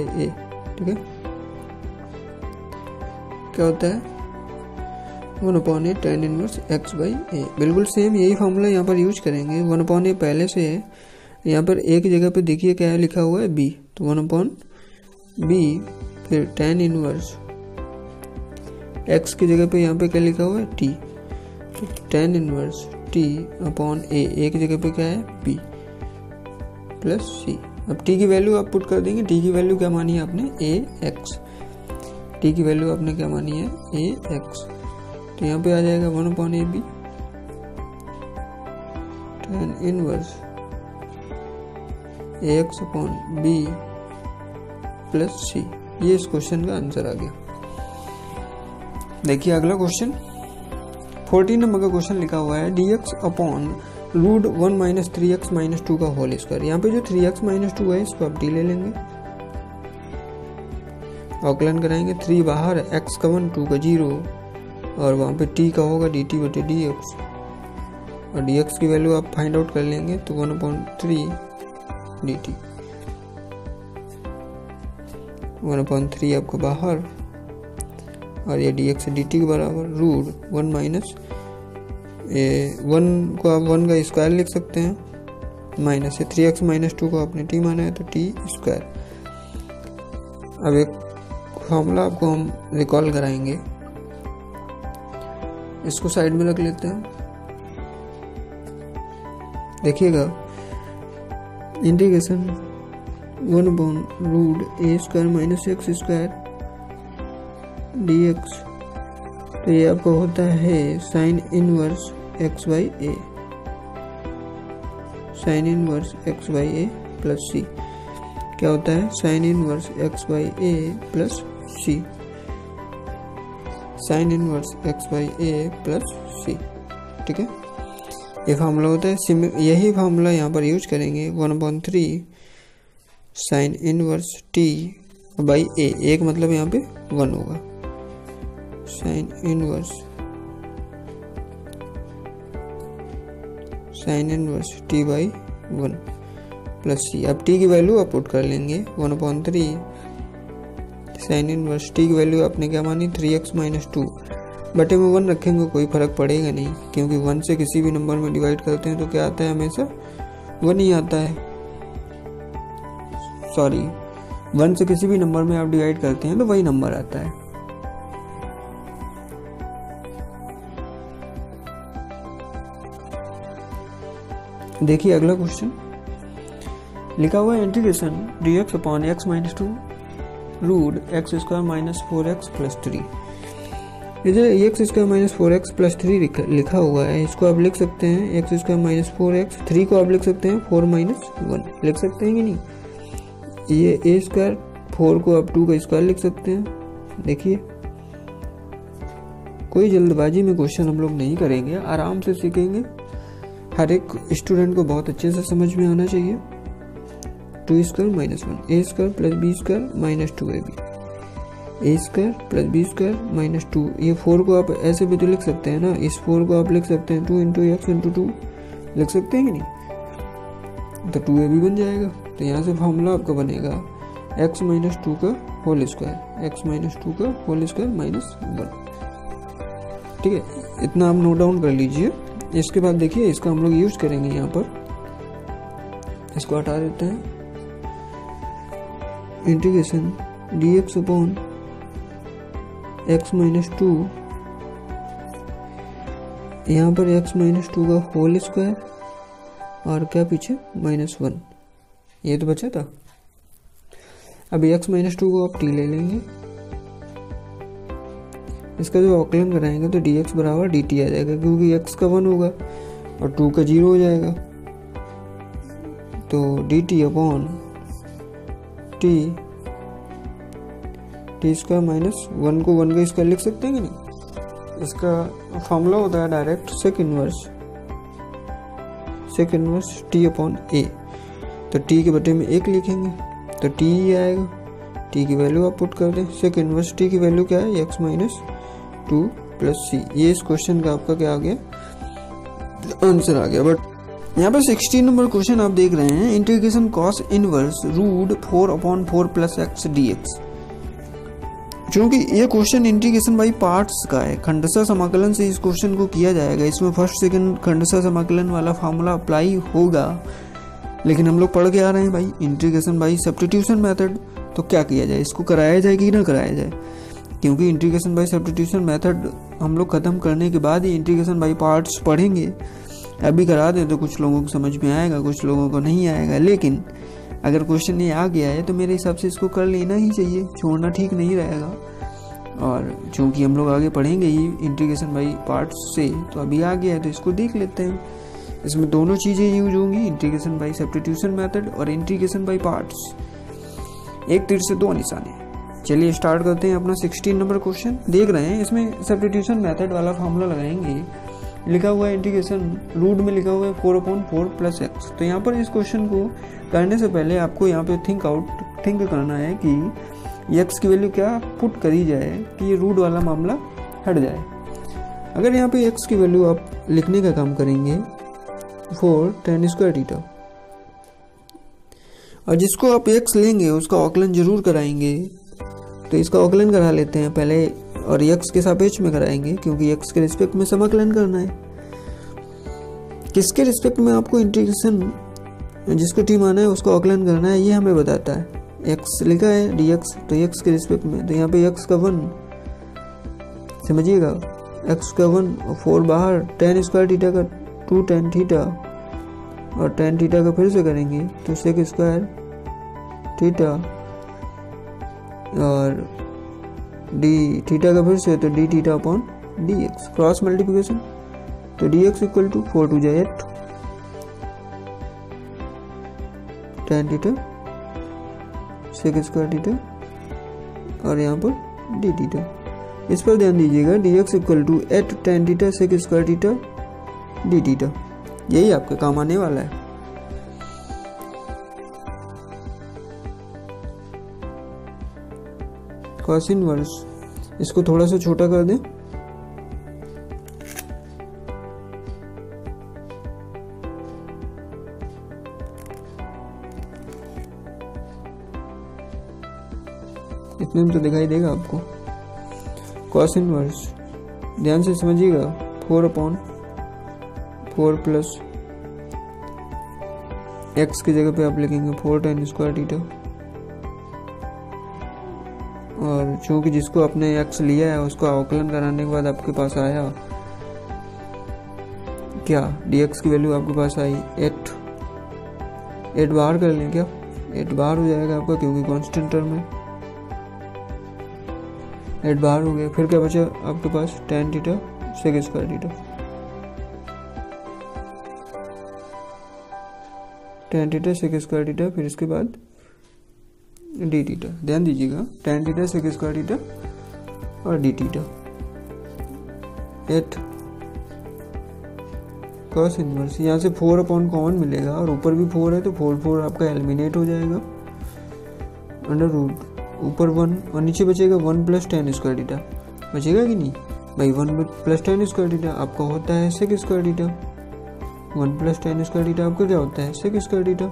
ठीक है, क्या होता है 1/a tan इनवर्स x/a। बिल्कुल सेम यही फॉर्मूला यहाँ पर यूज करेंगे। 1/a पहले से है, यहाँ पर एक जगह पे देखिए क्या लिखा हुआ है b, तो 1/b फिर tan इनवर्स x की जगह पे यहाँ पे क्या लिखा हुआ है t, तो tan इनवर्स t/a एक जगह पे क्या है b प्लस c। अब t की वैल्यू आप पुट कर देंगे, t की वैल्यू क्या मानी है आपने ax, t की वैल्यू आपने क्या मानी है ax, तो यहाँ पे आ जाएगा 1/ab tan inverse ax/b plus c। ये इस क्वेश्चन का आंसर आ गया। देखिए अगला क्वेश्चन 14 नंबर का क्वेश्चन लिखा हुआ है dx upon root 1 minus 3x minus 2 का होल स्क्वायर। यहाँ पे जो 3x माइनस 2 है इसको आप डी ले लेंगे, अवकलन कराएंगे 3 बाहर x का 1 2 का 0 और वहाँ पे t का होगा dt बटे dx, और dx की वैल्यू आप फाइंड आउट कर लेंगे तो 1/3 dt, 1/3 आपको बाहर, और ये dx dt के बराबर रूट 1 माइनस 1 को आप 1 का स्क्वायर लिख सकते हैं, माइनस से 3x माइनस 2 को आपने t माना है तो t स्क्वायर। अब एक फॉर्मूला आपको हम रिकॉल कराएंगे, इसको साइड में रख लेते हैं। देखिएगा, integration 1/√a² minus x square dx, तो ये आपको होता है sine inverse x by a, sine inverse x by a plus c. क्या होता है? Sine inverse x by a plus C, sine inverse x by a plus c. ठीक है, ये फार्मूला होता है। यही फार्मूला यहाँ पर यूज करेंगे, 1/3 sine inverse t by a, एक मतलब यहाँ पे 1 होगा, sine inverse t by 1 plus c. अब t की वैल्यू आप पुट कर लेंगे, 1/3 साइन इनवर्स t की वैल्यू आपने क्या मानी 3x माइनस 2 बटे में 1 रखेंगे, कोई फर्क पड़ेगा नहीं, क्योंकि 1 से किसी भी नंबर में डिवाइड करते हैं तो क्या आता है, हमेशा 1 ही आता है। सॉरी, 1 से किसी भी नंबर में आप डिवाइड करते हैं तो वही नंबर आता है। देखिए अगला क्वेश्चन लिखा हुआ है, integration dx upon x minus 2 root x square minus 4x plus 3। ये जो x square minus 4x plus 3 लिखा हुआ है, इसको आप लिख सकते हैं x स्क्वायर माइनस 4x, 3 को आप लिख सकते हैं 4 माइनस 1 लिख सकते हैं कि नहीं। ये a स्क्वायर, 4 को आप 2 का स्क्वायर लिख सकते हैं। देखिए, कोई जल्दबाजी में क्वेश्चन हम लोग नहीं करेंगे, आराम से सीखेंगे। हर एक स्टूडेंट को बहुत अच्छे से समझ में आना चाहिए। 2 square minus 1, a square plus B square minus 2ab, a square plus B square minus 2। ये 4 को आप ऐसे भी तो लिख सकते हैं ना, इस 4 को आप लिख सकते हैं 2 इंटू एक्स इंटू 2 लिख सकते हैं कि नहीं, तो 2ab बन जाएगा। तो यहाँ से फॉर्मूला आपका बनेगा x माइनस 2 का होल स्क्वायर, x माइनस 2 का होल स्क्वायर माइनस 1। ठीक है, इतना आप नोट डाउन कर लीजिए। इसके बाद देखिए, इसका हम लोग यूज करेंगे यहाँ पर, इसको हटा देते हैं। Integration dx upon x minus 2, यहाँ पर x माइनस 2 का होल स्क्वायर और क्या पीछे माइनस 1, ये तो बचा था। अब x माइनस 2 को आप t ले लेंगे, इसका जो अवकलन कराएंगे तो dx बराबर dt आ जाएगा, क्योंकि x का 1 होगा और 2 का 0 हो जाएगा। तो dt upon t square minus 1 को 1 का स्क्वायर लिख सकते हैं कि नहीं। इसका फॉर्मूला होता है direct sec inverse t upon a, तो t के बटे में 1 लिखेंगे तो t ही आएगा। t की वैल्यू आप पुट कर दें, सेक इनवर्स t की वैल्यू क्या है, x माइनस 2 प्लस सी। ये इस क्वेश्चन का आपका क्या आ गया, आंसर आ गया। बट यहाँ पर 16 नंबर क्वेश्चन आप देख रहे हैं, integration cos inverse root 4/4 plus x dx। चूंकि ये क्वेश्चन इंटीग्रेशन बाई पार्ट्स का है, खंडशः समाकलन से इस क्वेश्चन को किया जाएगा। इसमें फर्स्ट सेकंड खंडशः समाकलन वाला फार्मूला अप्लाई होगा, लेकिन हम लोग पढ़ के आ रहे हैं भाई इंटीग्रेशन बाई सब्स्टिट्यूशन मेथड, तो क्या किया जाए, इसको कराया जाए कि ना कराया जाए। क्योंकि इंटीग्रेशन बाई सब्स्टिट्यूशन मेथड हम लोग खत्म करने के बाद ही इंटीग्रेशन बाई पार्ट्स पढ़ेंगे। अभी करा दें तो कुछ लोगों को समझ में आएगा, कुछ लोगों को नहीं आएगा, लेकिन अगर क्वेश्चन ये आ गया है तो मेरे हिसाब से इसको कर लेना ही चाहिए, छोड़ना ठीक नहीं रहेगा। और चूंकि हम लोग आगे पढ़ेंगे ही इंटीग्रेशन बाई पार्ट्स से, तो अभी आ गया है तो इसको देख लेते हैं। इसमें दोनों चीज़ें यूज होंगी, इंटीग्रेशन बाई सब्स्टिट्यूशन मेथड और इंटीग्रेशन बाई पार्ट्स, एक तीर से दो निशाने। चलिए स्टार्ट करते हैं अपना 16 नंबर क्वेश्चन। देख रहे हैं इसमें सब्स्टिट्यूशन मेथड वाला फार्मूला लगाएंगे। लिखा हुआ है इंटीग्रेशन, रूट में लिखा हुआ है 4/4 प्लस एक्स। तो यहाँ पर इस क्वेश्चन को करने से पहले आपको यहाँ पे थिंक करना है कि एक्स की वैल्यू क्या पुट करी जाए कि ये रूट वाला मामला हट जाए। अगर यहाँ पे x की वैल्यू आप लिखने का काम करेंगे फॉर tan स्क्वायर थीटा, और जिसको आप x लेंगे उसका औकलन जरूर कराएंगे, तो इसका औकलन करा लेते हैं पहले, और x के सापेक्ष में कराएंगे क्योंकि x के रिस्पेक्ट में समाकलन करना है। किसके रिस्पेक्ट में आपको इंटीग्रेशन, जिसको t माना है उसका औकलन करना है, ये हमें बताता है। x लिखा है dx, तो x के रिस्पेक्ट में, तो यहाँ पे x का 1 समझिएगा, x का 1 और 4 बाहर, tan स्क्वायर थीटा का 2 tan थीटा, और tan थीटा का फिर से करेंगे तो सेक स्क्वायर थीटा, और d थीटा का फिर से तो d theta upon dx, cross multiplication, तो dx इक्वल टू 4 2 जा 8 tan theta sec square theta, और यहाँ पर d थीटा। इस पर ध्यान दीजिएगा, dx equal to 8 tan theta sec square theta d theta, यही आपके काम आने वाला है। कॉस इनवर्स, इसको थोड़ा सा छोटा कर दें, इतने में तो दिखाई देगा आपको। कॉस इनवर्स ध्यान से समझिएगा, 4/4 प्लस x की जगह पे आप लिखेंगे 4 tan स्क्वायर थीटा, और चूंकि जिसको आपने x लिया है उसको अवकलन कराने के बाद आपके पास आया क्या, dx की वैल्यू आपके पास आई 8 बाहर कर लें क्या, 8 बाहर हो जाएगा आपका क्योंकि कांस्टेंट टर्म है, 8 बाहर हो गया। फिर क्या बचा आपके पास, tan theta sec square theta, tan theta sec square theta, फिर इसके बाद d थीटा। ध्यान दीजिएगा, tan theta sec square theta और d थीटा, 8 कॉस इनवर्स, यहाँ से 4 अपॉन कॉमन मिलेगा और ऊपर भी 4 है तो 4 आपका एलिमिनेट हो जाएगा, अंडर रूट ऊपर 1 और नीचे बचेगा 1 प्लस tan स्क्वायर थीटा, बचेगा कि नहीं भाई, 1 प्लस tan स्क्वायर थीटा आपका होता है sec square theta, 1 plus tan square theta आपका क्या होता है, सेक स्क्वायर थीटा।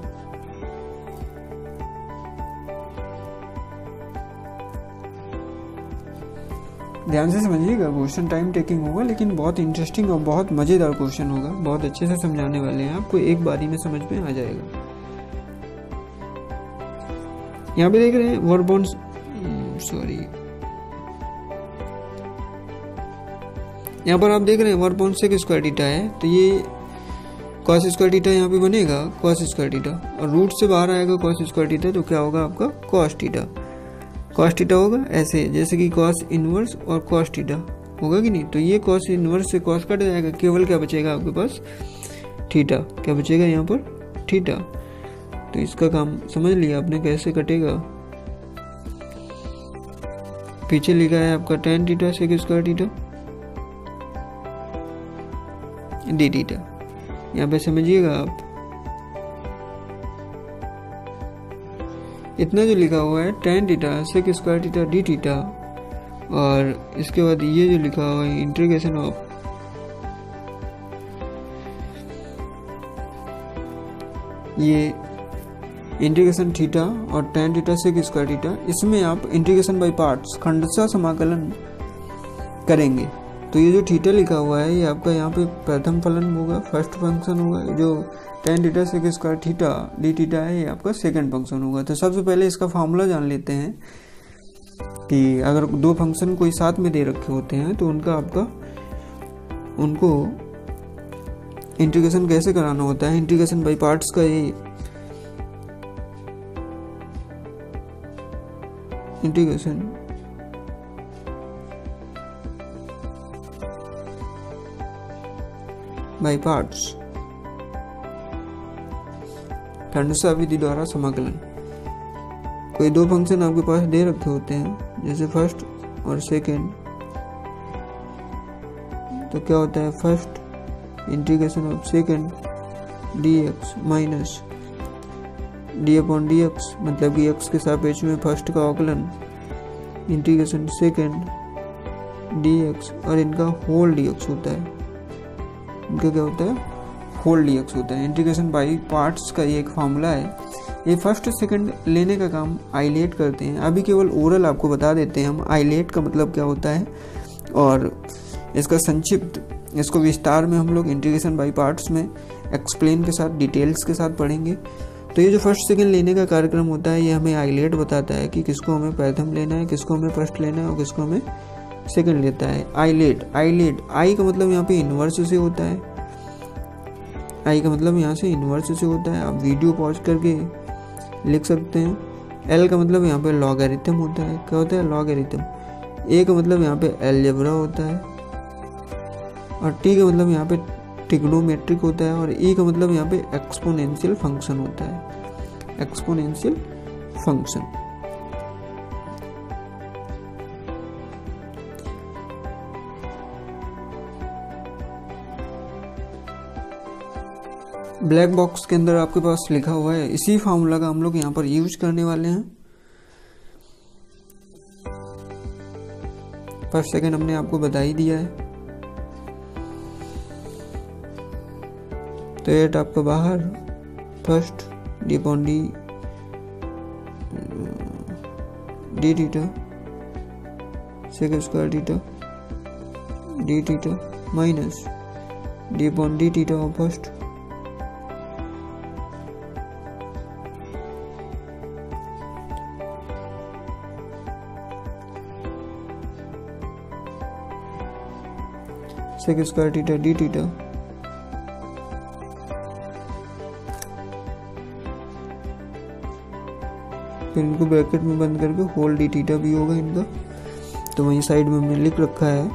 ध्यान से समझिएगा, क्वेश्चन टाइम टेकिंग होगा लेकिन बहुत इंटरेस्टिंग और बहुत मजेदार क्वेश्चन होगा, बहुत अच्छे से समझाने वाले हैं, आपको एक बारी में समझ में आ जाएगा। यहाँ पे देख रहे हैं वर्बॉन, सॉरी यहाँ पर आप देख रहे हैं वर्बॉन सेक स्क्वायर थीटा है, तो ये कॉस स्क्वायर थीटा यहाँ पे बनेगा कॉस स्क्वायर थीटा, और रूट से बाहर आएगा कॉस स्क्वायर थीटा, तो क्या होगा आपका कॉस थीटा, कॉस थीटा होगा ऐसे जैसे कि कॉस इनवर्स और कॉस थीटा होगा कि नहीं, तो ये कॉस इनवर्स से कॉस कट जाएगा, केवल क्या बचेगा आपके पास थीटा, क्या बचेगा यहाँ पर थीटा, तो इसका काम समझ लिया आपने कैसे कटेगा। पीछे लिखा है आपका tan theta sec square theta d theta, यहाँ पे समझिएगा आप, इतना जो लिखा हुआ है tan theta sec square theta d theta, और इसके बाद ये जो लिखा हुआ है इंटीग्रेशन ऑफ ये इंटीग्रेशन थीटा और tan theta sec square theta, इसमें आप इंटीग्रेशन बाय पार्ट्स खंडशः समाकलन करेंगे, तो ये जो थीटा लिखा हुआ है ये आपका यहाँ पे प्रथम फलन होगा, फर्स्ट फंक्शन होगा, जो tan theta sec square theta d theta है ये आपका सेकंड फंक्शन होगा। तो सबसे पहले इसका फार्मूला जान लेते हैं कि अगर दो फंक्शन कोई साथ में दे रखे होते हैं तो उनको इंटीग्रेशन कैसे कराना होता है, इंटीग्रेशन बाय पार्ट्स का ये इंटीग्रेशन बाय पार्ट्स खंडशः विधि द्वारा समाकलन। कोई दो फंक्शन आपके पास दे रखे होते हैं जैसे फर्स्ट और सेकेंड, तो क्या होता है first integration of second dx minus d upon D x, मतलब कि x के सापेक्ष में फर्स्ट का अवकलन इंटीग्रेशन सेकेंड dx और इनका होल dx होता है। इनका क्या होता है? होल dx होता है। इंटीग्रेशन बाई पार्ट्स का ये एक फॉर्मूला है। ये फर्स्ट सेकंड लेने का काम आइलेट करते हैं। अभी केवल ओरल आपको बता देते हैं हम आइलेट का मतलब क्या होता है, और इसका संक्षिप्त, इसको विस्तार में हम लोग इंटीग्रेशन बाई पार्ट्स में एक्सप्लेन के साथ, डिटेल्स के साथ पढ़ेंगे। तो ये जो फर्स्ट सेकंड लेने का कार्यक्रम होता है, ये हमें आइलेट बताता है कि किसको हमें प्रथम लेना है, किसको हमें फर्स्ट लेना है और किसको हमें सेकंड लेता है। आइलेट, आई का मतलब यहाँ पे इन्वर्स से होता है। आई का मतलब यहाँ से इन्वर्स से होता है। आप वीडियो पॉज करके लिख सकते हैं। एल का मतलब यहाँ पे लॉगरिथम होता है। क्या होता है? लॉगरिथम। ए का मतलब यहाँ पे अलजेब्रा होता है, और टी का मतलब यहाँ पे ट्रिग्नोमेट्रिक होता है, और ई का मतलब यहाँ पे एक्सपोनेंशियल फंक्शन होता है। Exponential function. ब्लैक बॉक्स के अंदर आपके पास लिखा हुआ है, इसी फॉर्मूला का हम लोग यहाँ पर यूज करने वाले हैं। फर्स्ट सेकंड हमने आपको बता ही दिया है। तो एट आपका बाहर, first d upon d d theta sec square theta d theta minus d upon d theta of first sec square theta d theta फिर इनको ब्रैकेट में बंद करके होल डी थीटा भी होगा इनका। तो वहीं साइड में हमने लिख रखा है।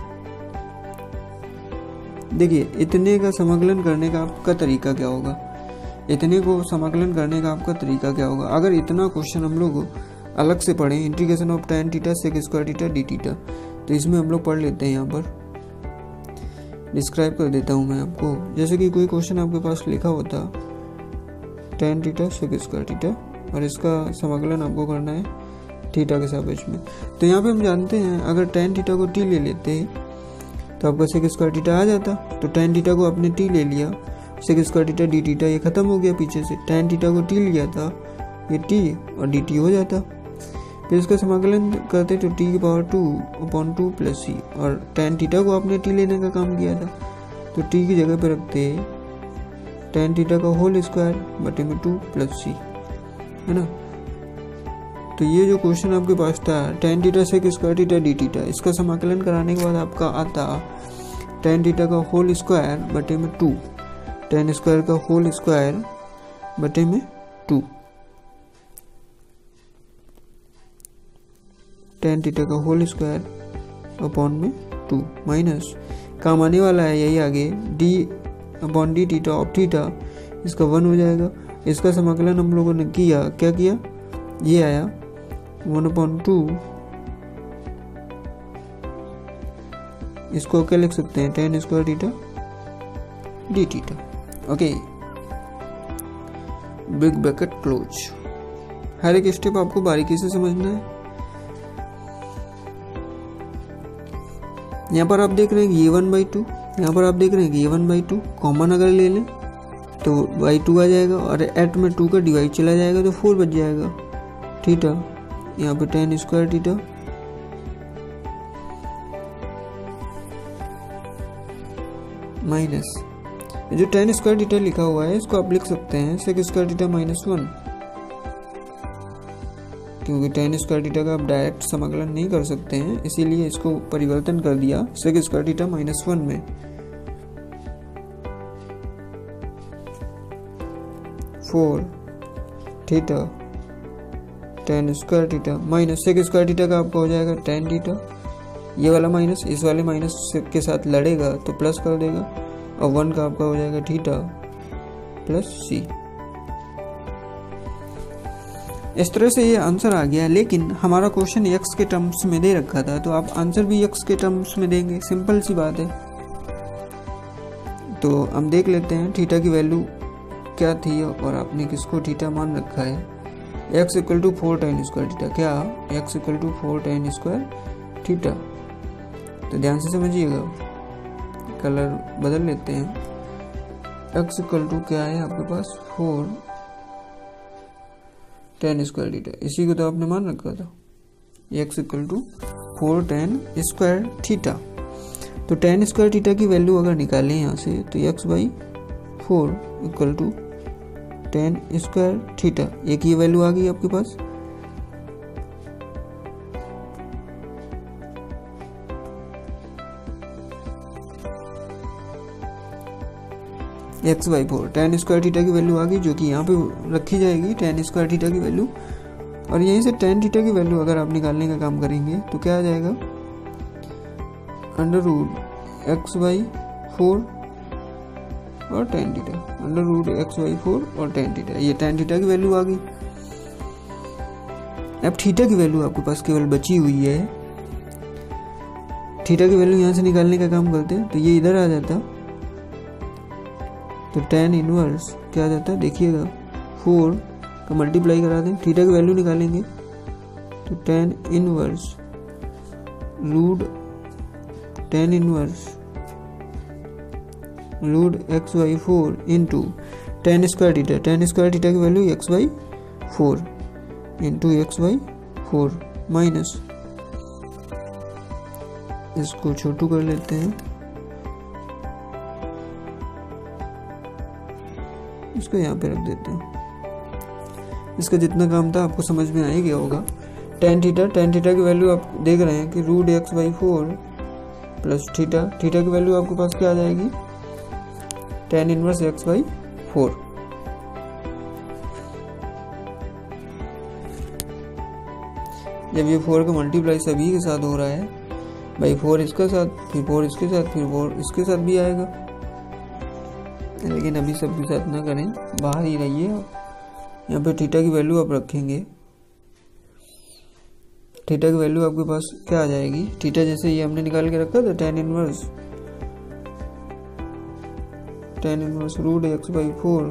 देखिए इतने का समाकलन करने का आपका तरीका क्या होगा, इतने को समाकलन करने का आपका तरीका क्या होगा। अगर इतना क्वेश्चन हम लोग अलग से पढ़ें, integration of tan theta sec square theta d theta, तो इसमें हम लोग पढ़ लेते हैं। यहाँ पर डिस्क्राइब कर देता हूँ मैं आपको। जैसे कि कोई क्वेश्चन आपके पास लिखा होता tan theta sec square theta, और इसका समाकलन आपको करना है थीटा के सापेक्ष में। तो यहाँ पे हम जानते हैं अगर tan थीटा को t ले लेते हैं तो आपका सेक स्क्वायर थीटा आ जाता। तो tan थीटा को आपने t ले लिया, sec square theta d theta ये खत्म हो गया पीछे से। tan थीटा को t लिया था, ये t और dt हो जाता। फिर इसका समाकलन करते तो t की पावर 2/2 प्लस c, और tan थीटा को आपने t लेने का काम किया था, तो t की जगह पे रखते tan थीटा का होल स्क्वायर बटे में 2 प्लस c, है ना। तो ये जो क्वेश्चन आपके पास था tan theta sec square theta d theta, इसका समाकलन कराने के बाद आपका आता tan थीटा का होल स्क्वायर बटे में 2, tan स्क्वायर का होल स्क्वायर बटे में 2, tan थीटा का होल स्क्वायर अपॉन में 2 माइनस काम आने वाला है यही आगे d upon d theta of theta, इसका 1 हो जाएगा। इसका समाकलन हम लोगों ने किया, क्या किया, ये आया 1/2। इसको क्या लिख सकते हैं, tan square theta d theta. Okay, big bracket close. हर एक स्टेप आपको बारीकी से समझना है। यहाँ पर आप देख रहे हैं कि ये 1/2, यहाँ पर आप देख रहे हैं कि ये 1/2 कॉमन अगर ले लें तो y2 आ जाएगा, और एट में 2 का डिवाइड चला जाएगा तो 4 बच जाएगा थीटा। यहाँ पे tan स्क्वायर थीटा माइनस जो tan स्क्वायर थीटा लिखा हुआ है इसको आप लिख सकते हैं सेक स्क्वायर थीटा -1, क्योंकि tan स्क्वायर थीटा का आप डायरेक्ट समाकलन नहीं कर सकते हैं, इसीलिए इसको परिवर्तन कर दिया सेक स्क्वायर थीटा -1 में। 4 theta tan square theta minus sec square theta का आपका हो जाएगा tan थीटा, ये वाला माइनस इस वाले माइनस के साथ लड़ेगा तो प्लस कर देगा, और 1 का आपका हो जाएगा थीटा प्लस c। इस तरह से ये आंसर आ गया। लेकिन हमारा क्वेश्चन x के टर्म्स में दे रखा था, तो आप आंसर भी x के टर्म्स में देंगे, सिंपल सी बात है। तो हम देख लेते हैं थीटा की वैल्यू क्या थी और आपने किसको थीटा मान रखा है। x = 4 tan स्क्वायर थीटा, क्या x = 4 tan स्क्वायर थीटा। तो ध्यान से समझिएगा, कलर बदल लेते हैं। x इक्वल टू क्या है आपके पास 4 tan स्क्वायर थीटा, इसी को तो आपने मान रखा था। x equal to 4 tan square theta. तो tan स्क्वायर थीटा की वैल्यू अगर निकालें यहाँ से तो x/4 equal to tan square theta, एक ये वैल्यू आ गई आपके पास। x/4 tan स्क्वायर थीटा की वैल्यू आ गई, जो कि यहाँ पे रखी जाएगी tan स्क्वायर थीटा की वैल्यू। और यहीं से tan थीटा की वैल्यू अगर आप निकालने का काम करेंगे तो क्या आ जाएगा, अंडर रूट x/4 और tan theta, under root x/4 और tan थीटा। ये tan थीटा की वैल्यू आ गई। अब थीटा की वैल्यू आपके पास केवल बची हुई है। थीटा की वैल्यू यहाँ से निकालने का काम करते हैं तो ये इधर आ जाता, तो tan इनवर्स क्या आ जाता है, देखिएगा 4 का मल्टीप्लाई करा दें, थीटा की वैल्यू निकालेंगे तो tan inverse root x/4 into tan square theta. tan square theta की value x/4 into x/4 minus, इसको छोटू कर लेते हैं, इसको यहाँ पे रख देते हैं। इसका जितना काम था आपको समझ में आ ही गया होगा। tan थीटा की वैल्यू आप देख रहे हैं कि रूट x/4 प्लस थीटा की वैल्यू आपके पास क्या आ जाएगी, tan इनवर्स x/4। जब ये 4 का मल्टीप्लाई सभी के साथ हो रहा है, भाई 4 इसके साथ, फिर 4 इसके साथ, फिर 4 इसके साथ भी आएगा, लेकिन अभी सबके साथ ना करें, बाहर ही रहिए। यहाँ पे थीटा की वैल्यू आप रखेंगे, थीटा की वैल्यू आपके पास क्या आ जाएगी, थीटा जैसे ये हमने निकाल के रखा था tan inverse root x/4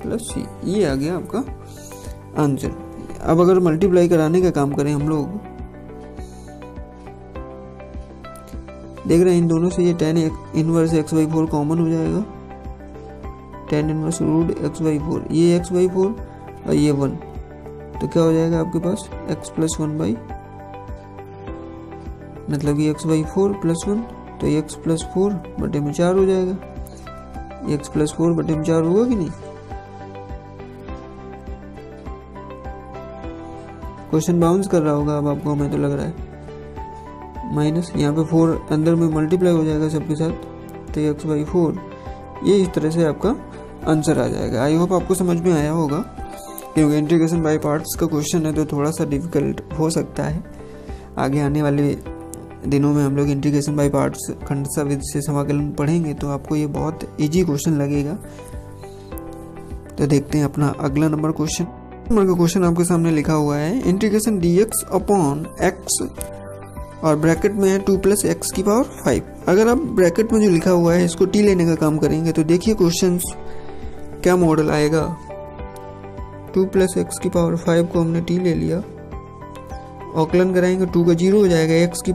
plus c, ये आ गया आपका आंसर। अब अगर मल्टीप्लाई कराने का काम करें हम लोग, देख रहे हैं इन दोनों से ये tan इनवर्स x/4 कॉमन हो जाएगा, tan इनवर्स रूट x/4, ये x/4 और ये 1, तो क्या हो जाएगा आपके पास x + 1/, मतलब ये x/4 + 1, तो ये x + 4/4 हो जाएगा। x + 4/4 होगा कि नहीं? क्वेश्चन बाउंस कर रहा होगा अब आपको, हमें तो लग रहा है। माइनस यहाँ पे 4 अंदर में मल्टीप्लाई हो जाएगा सबके साथ, तो ये x/4, ये इस तरह से आपका आंसर आ जाएगा। आई होप आपको समझ में आया होगा, क्योंकि इंटीग्रेशन बाय पार्ट्स का क्वेश्चन है तो थोड़ा सा डिफिकल्ट हो सकता है। आगे आने वाले दिनों में हम लोग इंटीग्रेशन बाय पार्ट्स खंडशः विधि से समाकलन पढ़ेंगे, तो आपको ये बहुत इजी क्वेश्चन लगेगा। तो देखते हैं अपना अगला नंबर क्वेश्चन। नंबर का क्वेश्चन आपके सामने लिखा हुआ है, इंटीग्रेशन dx अपॉन x और ब्रैकेट में है 2 + x⁵। अगर आप ब्रैकेट में जो लिखा हुआ है इसको t लेने का काम करेंगे तो देखिए क्वेश्चन क्या मॉडल आएगा। 2 + x⁵ को हमने t ले लिया, औकलन कराएंगे 2 का 0 हो जाएगा, x⁵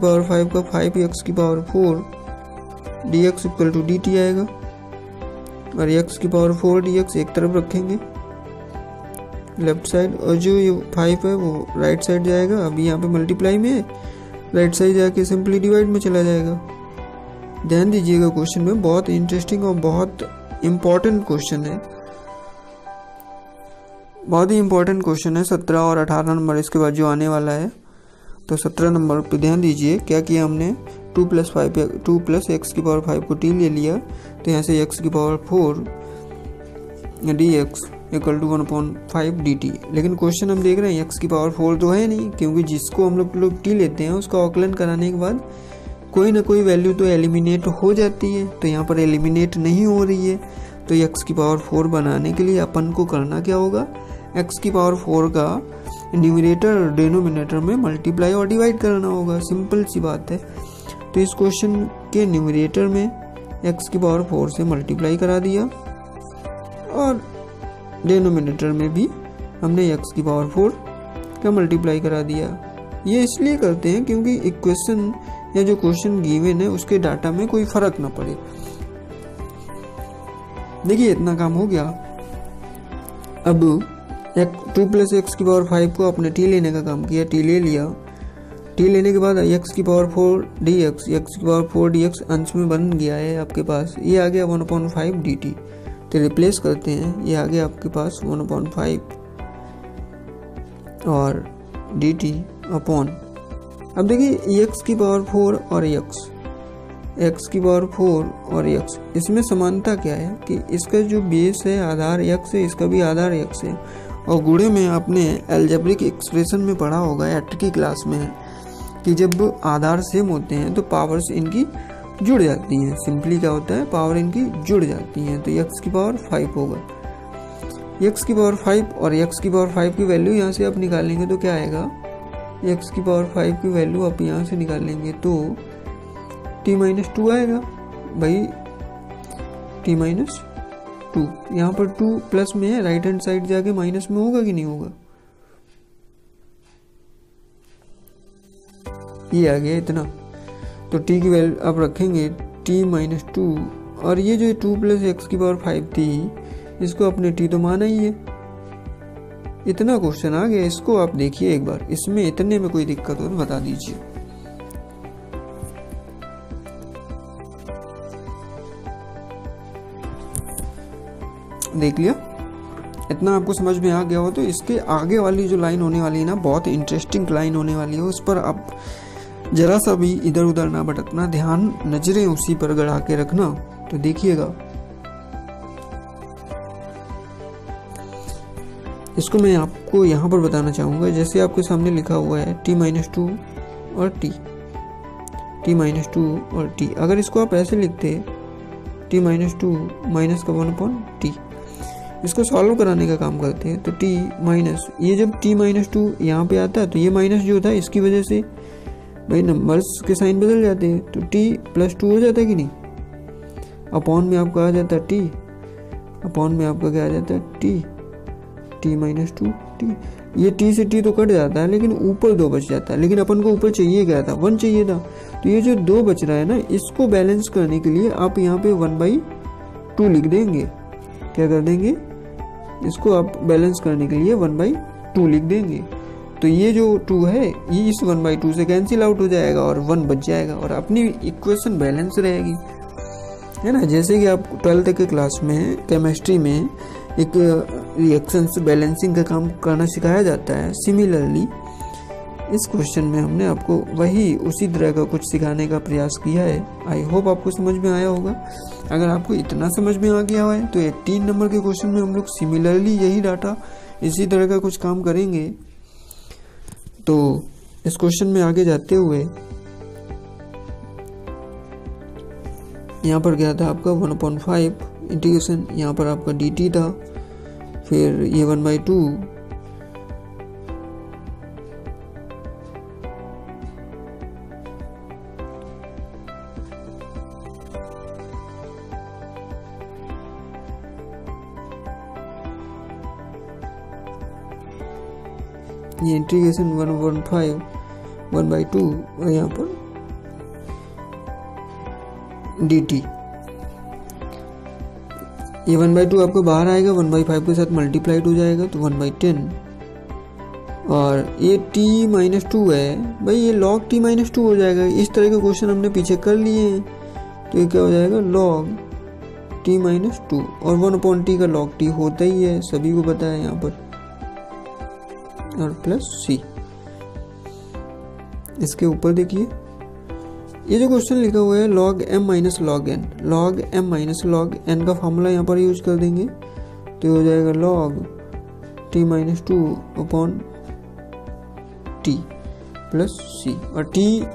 का 5x⁴, dx = dt आएगा, और x⁴ dx एक तरफ रखेंगे लेफ्ट साइड, और जो ये 5 है वो राइट साइड जाएगा। अभी यहाँ पे मल्टीप्लाई में राइट साइड जाके सिंपली डिवाइड में चला जाएगा। ध्यान दीजिएगा, क्वेश्चन में बहुत इंटरेस्टिंग और बहुत इम्पोर्टेंट क्वेश्चन है, बहुत ही इम्पोर्टेंट क्वेश्चन है। 17 और 18 नंबर इसके बाद जो आने वाला है, तो 17 नंबर पे ध्यान दीजिए। क्या किया हमने, 2 + x⁵ को t ले लिया, तो यहाँ से x⁴ dx = 1/5 dt। लेकिन क्वेश्चन हम देख रहे हैं x⁴ तो है नहीं, क्योंकि जिसको हम लोग t लेते हैं उसका औकलन कराने के बाद कोई ना कोई वैल्यू तो एलिमिनेट हो जाती है, तो यहाँ पर एलिमिनेट नहीं हो रही है। तो x⁴ बनाने के लिए अपन को करना क्या होगा, x⁴ का न्यूमरेटर और डिनोमिनेटर में मल्टीप्लाई और डिवाइड करना होगा, सिंपल सी बात है। तो इस क्वेश्चन के न्यूमरेटर में x⁴ से मल्टीप्लाई करा दिया, और डिनोमिनेटर में भी हमने x⁴ का मल्टीप्लाई करा दिया। ये इसलिए करते हैं क्योंकि इक्वेशन या जो क्वेश्चन गिवन है उसके डाटा में कोई फर्क ना पड़े। देखिए इतना काम हो गया। अब 2 + x⁵ को आपने t लेने का काम किया, t ले लिया। t लेने के बाद x⁴ dx, x⁴ dx अंश में बन गया है आपके पास। ये आ गया 1/5 dt। तो रिप्लेस करते हैं, ये आ गया आपके पास 1/5 और dt अपॉन, अब देखिए x⁴ और x⁴ और x, इसमें समानता क्या है कि इसका जो बेस है आधार x है, इसका भी आधार x है। और गुणे में आपने अलजेब्रिक एक्सप्रेशन में पढ़ा होगा 8वीं की क्लास में कि जब आधार सेम होते हैं तो पावर्स इनकी जुड़ जाती हैं। सिंपली क्या होता है, पावर इनकी जुड़ जाती हैं। तो x⁵ होगा, x⁵ और x⁵ की वैल्यू यहाँ से आप निकालेंगे तो क्या आएगा, x⁵ की वैल्यू आप यहाँ से निकालेंगे तो t-2 आएगा भाई, t-2। यहाँ पर 2 प्लस में है, राइट हैंड साइड जाके माइनस में होगा कि नहीं होगा, ये आ गया इतना। तो t की वैल्यू आप रखेंगे t-2 और ये जो 2 + x⁵ थी इसको अपने t तो माना ही है। इतना क्वेश्चन आ गया, इसको आप देखिए एक बार, इसमें इतने में कोई दिक्कत हो तो बता दीजिए। देख लिया, इतना आपको समझ में आ गया हो तो इसके आगे वाली जो लाइन होने वाली है ना, बहुत इंटरेस्टिंग लाइन होने वाली है, उस पर आप जरा सा भी इधर उधर ना भटकना, ध्यान नजरें उसी पर गड़ा के रखना। तो देखिएगा, इसको मैं आपको यहाँ पर बताना चाहूँगा। जैसे आपके सामने लिखा हुआ है t-2 और t-2 और t, अगर इसको आप ऐसे लिखते t-2 माइनस का 1/t, इसको सॉल्व कराने का काम करते हैं। तो t माइनस, ये जब t-2 यहाँ पे आता है तो ये माइनस जो था इसकी वजह से भाई नंबर्स के साइन बदल जाते हैं, तो t+2 हो जाता है कि नहीं, अपॉन में आपका आ जाता है t, अपॉन में आपका क्या आ जाता है t-2 t। ये t से t तो कट जाता है लेकिन ऊपर 2 बच जाता है, लेकिन अपन को ऊपर चाहिए क्या था, 1 चाहिए था। तो ये जो 2 बच रहा है ना, इसको बैलेंस करने के लिए आप यहाँ पे 1/2 लिख देंगे। क्या कर देंगे, इसको आप बैलेंस करने के लिए 1/2 लिख देंगे। तो ये जो 2 है ये इस 1/2 से कैंसिल आउट हो जाएगा और 1 बच जाएगा और अपनी इक्वेशन बैलेंस रहेगी, है ना। जैसे कि आप 12th के क्लास में केमिस्ट्री में एक रिएक्शन से बैलेंसिंग का काम करना सिखाया जाता है, सिमिलरली इस क्वेश्चन में हमने आपको वही उसी तरह का कुछ सिखाने का प्रयास किया है। आई होप आपको समझ में आया होगा। अगर आपको इतना समझ में आ गया है तो 18 नंबर के क्वेश्चन में हम लोग सिमिलरली यही डाटा इसी तरह का कुछ काम करेंगे। तो इस क्वेश्चन में आगे जाते हुए यहाँ पर क्या था आपका 1/5 इंटीग्रेशन, यहाँ पर आपका dt था, फिर ये 1/2 ये इंटीग्रेशन 1/5 1/2 और यहाँ पर dt। ये 1/2 आपको बाहर आएगा, 1/5 के साथ मल्टीप्लाइड हो जाएगा तो 1/10। और ये t-2 है भाई, ये log t-2 हो जाएगा। इस तरह के क्वेश्चन हमने पीछे कर लिए हैं, तो ये क्या हो जाएगा log t-2 और 1/t का log t होता ही है, सभी को पता है यहाँ पर, और प्लस c। इसके ऊपर देखिए ये जो क्वेश्चन लिखा हुआ है log m minus log n, log m minus log n का फॉर्मूला यहाँ पर यूज कर देंगे तो हो जाएगा log t-2 upon t plus c। और t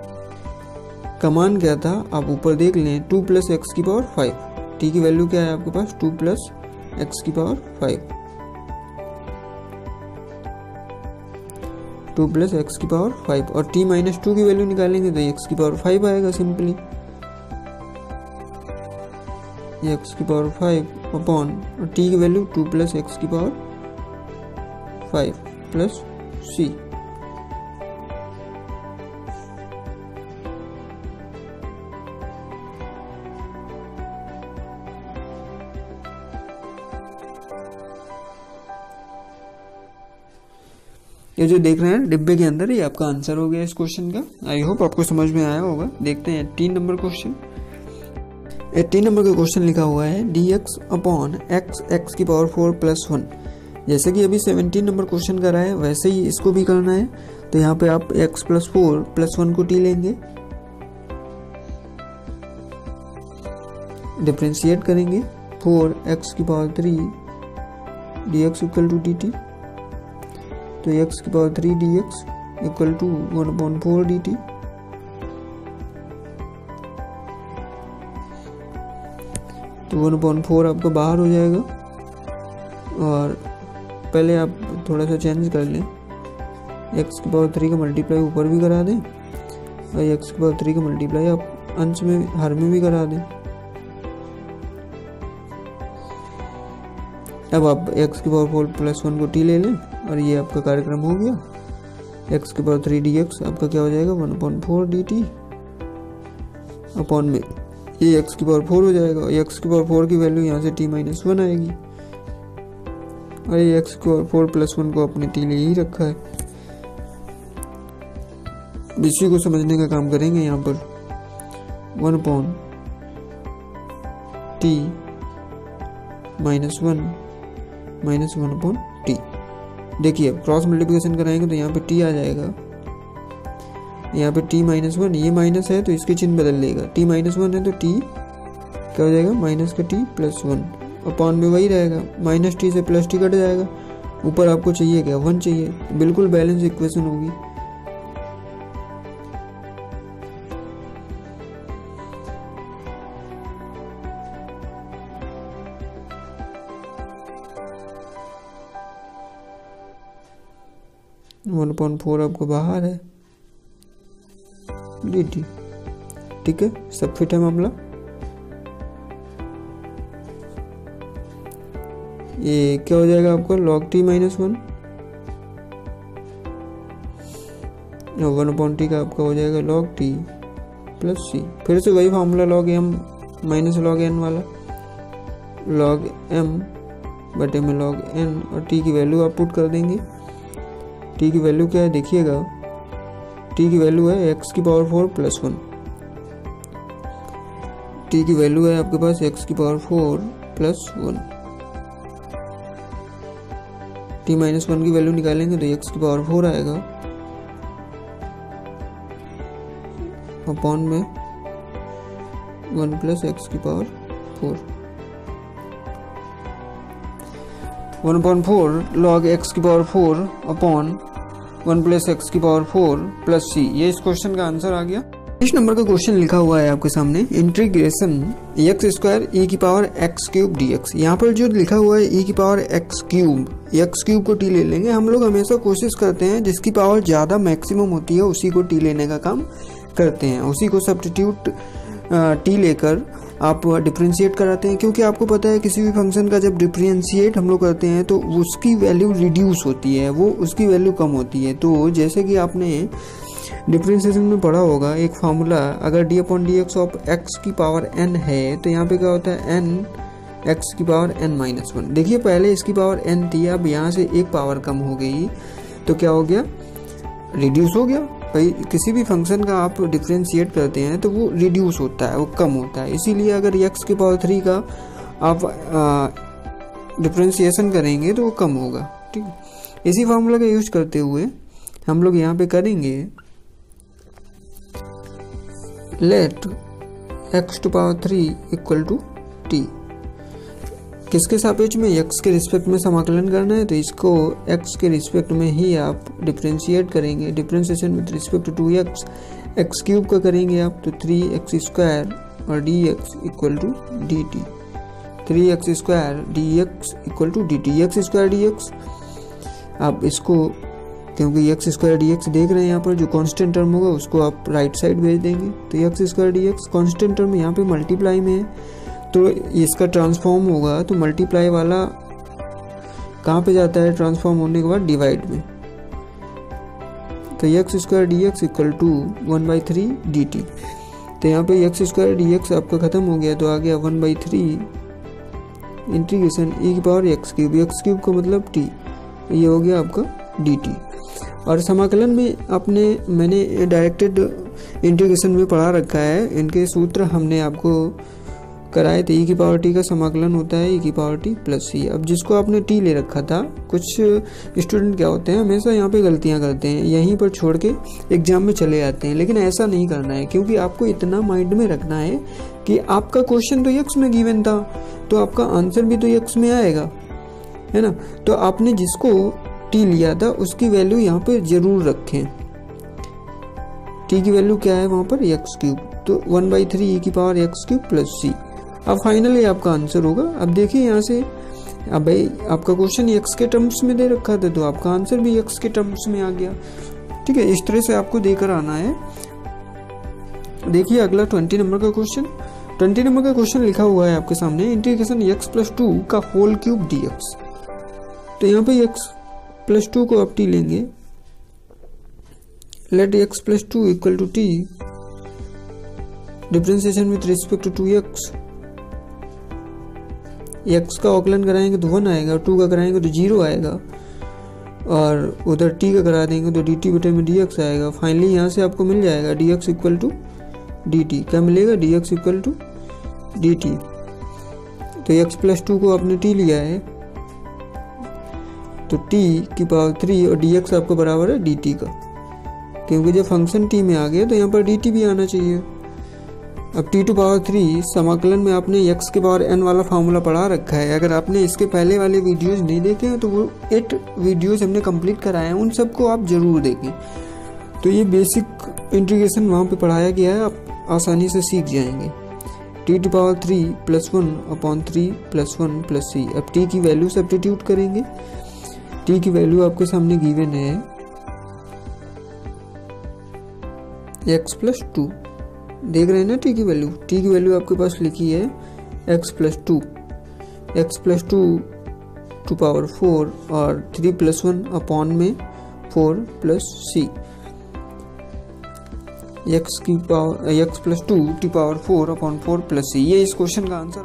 का मान क्या था आप ऊपर देख लें, 2 + x⁵। t की वैल्यू क्या है आपके पास, 2 + x⁵, 2 + x⁵। और t-2 की वैल्यू निकालेंगे तो x⁵ आएगा सिंपली, x⁵ अपॉन और t की वैल्यू 2 + x⁵ प्लस c। ये जो देख रहे हैं डिब्बे के अंदर, ये आपका आंसर हो गया इस क्वेश्चन का। आई होप आपको समझ में आया होगा। देखते हैं 18 नंबर क्वेश्चन। 18 नंबर का क्वेश्चन लिखा हुआ है dx अपॉन x x की पावर 4 प्लस 1। जैसे कि अभी 17 नंबर क्वेश्चन करा है वैसे ही इसको भी करना है। तो यहाँ पे आप x प्लस 4 प्लस 1 को t लेंगे, डिफ्रेंशिएट करेंगे 4x की power 3 dx equal to dt। तो x की power 3 dx equal to 1/4 dt। तो 1/4 आपका बाहर हो जाएगा। और पहले आप थोड़ा सा चेंज कर लें, x की पावर 3 का मल्टीप्लाई ऊपर भी करा दें और x की पावर 3 का मल्टीप्लाई आप अंश में हर में भी करा दें। अब आप x की पावर 4 प्लस 1 को t ले लें और ये आपका कार्यक्रम हो गया। x की पावर 3 dx आपका क्या हो जाएगा 1/4 dt अपॉन में ये x की पावर 4 हो जाएगा। और x की पावर 4 की वैल्यू यहाँ से t माइनस 1 आएगी और ये x की पावर 4 प्लस 1 को अपने t ले ही रखा है। इसी को समझने का काम करेंगे यहाँ पर 1/t माइनस 1 माइनस 1/t। देखिए क्रॉस मल्टीप्लिकेशन कराएंगे तो यहाँ पे t आ जाएगा, यहाँ पे t माइनस 1, ये माइनस है तो इसके चिन्ह बदल लेगा। t माइनस 1 है तो t क्या हो जाएगा माइनस का t प्लस 1 अपॉन में वही रहेगा। माइनस t से प्लस t कट जाएगा। ऊपर आपको चाहिए क्या 1 चाहिए, बिल्कुल बैलेंस इक्वेशन होगी। वन पॉइंट 4 आपको बाहर है dt। ठीक है, सब फिट है मामला। ये क्या हो जाएगा आपका log t माइनस 1 और 1/t का आपका हो जाएगा log t प्लस c। फिर से वही formula log m minus log n वाला, log m बटे में log n और t की वैल्यू आप पुट कर देंगे। t की वैल्यू क्या है देखिएगा, t की वैल्यू है x की पावर 4 प्लस 1। t की वैल्यू है आपके पास x की पावर 4 प्लस 1। t माइनस 1 की वैल्यू निकालेंगे तो x की पावर 4 आएगा अपॉन में 1 प्लस x की पावर 4। 1/4 log x की पावर 4 अपॉन 1 प्लस x की पावर 4 प्लस c। ये इस क्वेश्चन का आंसर आ गया। इस नंबर का क्वेश्चन लिखा हुआ है आपके सामने इंटीग्रेशन x स्क्वायर e की पावर x क्यूब dx। यहाँ पर जो लिखा हुआ है e की पावर x क्यूब को t ले लेंगे। हम लोग हमेशा कोशिश करते हैं जिसकी पावर ज़्यादा मैक्सिमम होती है उसी को t लेने का काम करते हैं, उसी को सब्स्टिट्यूट t लेकर आप डिफ्रेंशिएट कराते हैं। क्योंकि आपको पता है किसी भी फंक्शन का जब डिफ्रेंशिएट हम लोग करते हैं तो उसकी वैल्यू रिड्यूस होती है, वो उसकी वैल्यू कम होती है। तो जैसे कि आपने डिफ्रेंशिएशन में पढ़ा होगा एक फार्मूला, अगर d/dx ऑफ x की पावर n है तो यहाँ पे क्या होता है n x की पावर n माइनस 1। देखिए पहले इसकी पावर n थी, अब यहाँ से एक पावर कम हो गई तो क्या हो गया रिड्यूस हो गया। भाई किसी भी फंक्शन का आप डिफ्रेंशिएट करते हैं तो वो रिड्यूस होता है, वो कम होता है। इसीलिए अगर x की पावर 3 का आप डिफ्रेंशिएशन करेंगे तो वो कम होगा। ठीक है, इसी फार्मूला का यूज करते हुए हम लोग यहाँ पे करेंगे let x to power 3 equal to t। किसके सापेक्ष में x के रिस्पेक्ट में समाकलन करना है तो इसको x के रिस्पेक्ट में ही आप डिफ्रेंशिएट करेंगे। Differentiation with respect to x cube का करेंगे आप तो 3x स्क्वायर और dx equal to dt। 3x square dx equal to dt। x square dx आप इसको, क्योंकि x स्क्वायर dx देख रहे हैं यहाँ पर जो कांस्टेंट टर्म होगा उसको आप राइट साइड भेज देंगे। तो x square dx constant term यहाँ पे मल्टीप्लाई में है तो इसका ट्रांसफॉर्म होगा तो मल्टीप्लाई वाला कहाँ पे जाता है ट्रांसफॉर्म होने के बाद डिवाइड में। तो x square dx equal to 1/3 dt। तो यहाँ पे x स्क्वायर dx आपका खत्म हो गया तो आ गया 1/3 इंटीग्रेशन e की पावर x क्यूब का मतलब t, ये हो गया आपका dt। और समाकलन में मैंने डायरेक्टेड इंटीग्रेशन में पढ़ा रखा है, इनके सूत्र हमने आपको कराए थे। e की पावर t का समाकलन होता है e की पावर t प्लस c। अब जिसको आपने t ले रखा था, कुछ स्टूडेंट क्या होते हैं हमेशा यहाँ पे गलतियाँ करते हैं, यहीं पर छोड़ के एग्जाम में चले जाते हैं, लेकिन ऐसा नहीं करना है, क्योंकि आपको इतना माइंड में रखना है कि आपका क्वेश्चन तो x में गिवन था, तो आपका आंसर भी तो x में आएगा, है ना। तो आपने जिसको t लिया था उसकी वैल्यू यहाँ पे जरूर रखें। t की वैल्यू क्या है वहाँ पर x क्यूब, तो 1/3 e की power x cube plus c। अब फाइनली आपका आंसर होगा। अब देखिए यहाँ से, अब भाई आपका क्वेश्चन x के टर्म्स में दे रखा था, तो आपका आंसर भी x के टर्म्स में आ गया। ठीक है, इस तरह से आपको देकर आना है। देखिए अगला 20 नंबर का क्वेश्चन। 20 नंबर का क्वेश्चन लिखा हुआ है आपके सामने, इंटीग्रेशन x प्लस 2 का होल क्यूब dx। तो यहाँ पे x प्लस 2 को आप t लेंगे, let x plus 2 equal to t, differentiation with respect to 2x। x का अवकलन कराएंगे तो 1 आएगा, 2 का कराएंगे तो 0 आएगा, और उधर t का करा देंगे तो dt बटे में dx आएगा। फाइनली यहाँ से आपको मिल जाएगा dx इक्वल टू dt। क्या मिलेगा? dx equal to dt। तो x प्लस 2 को आपने t लिया है, तो t की पावर 3 और dx आपको बराबर है dt का, क्योंकि जब फंक्शन t में आ गया तो यहाँ पर dt भी आना चाहिए। अब t टू पावर 3 समाकलन में आपने x के पावर n वाला फार्मूला पढ़ा रखा है। अगर आपने इसके पहले वाले वीडियोस नहीं देखे हैं तो वो 8 वीडियोस हमने कंप्लीट कराए हैं, उन सबको आप जरूर देखें। तो ये बेसिक इंटीग्रेशन वहाँ पे पढ़ाया गया है, आप आसानी से सीख जाएंगे। t to power 3 plus 1/3 plus 1 plus c। अब t की वैल्यू सब्स्टिट्यूट करेंगे। t की वैल्यू आपके सामने गिवन है x प्लस 2, देख रहे हैं ना t की वैल्यू। t की वैल्यू आपके पास लिखी है x प्लस 2 टू पावर 4 और 3 प्लस 1 अपॉन में 4 plus c। x plus 2 to power 4 upon 4 plus c, ये इस क्वेश्चन का आंसर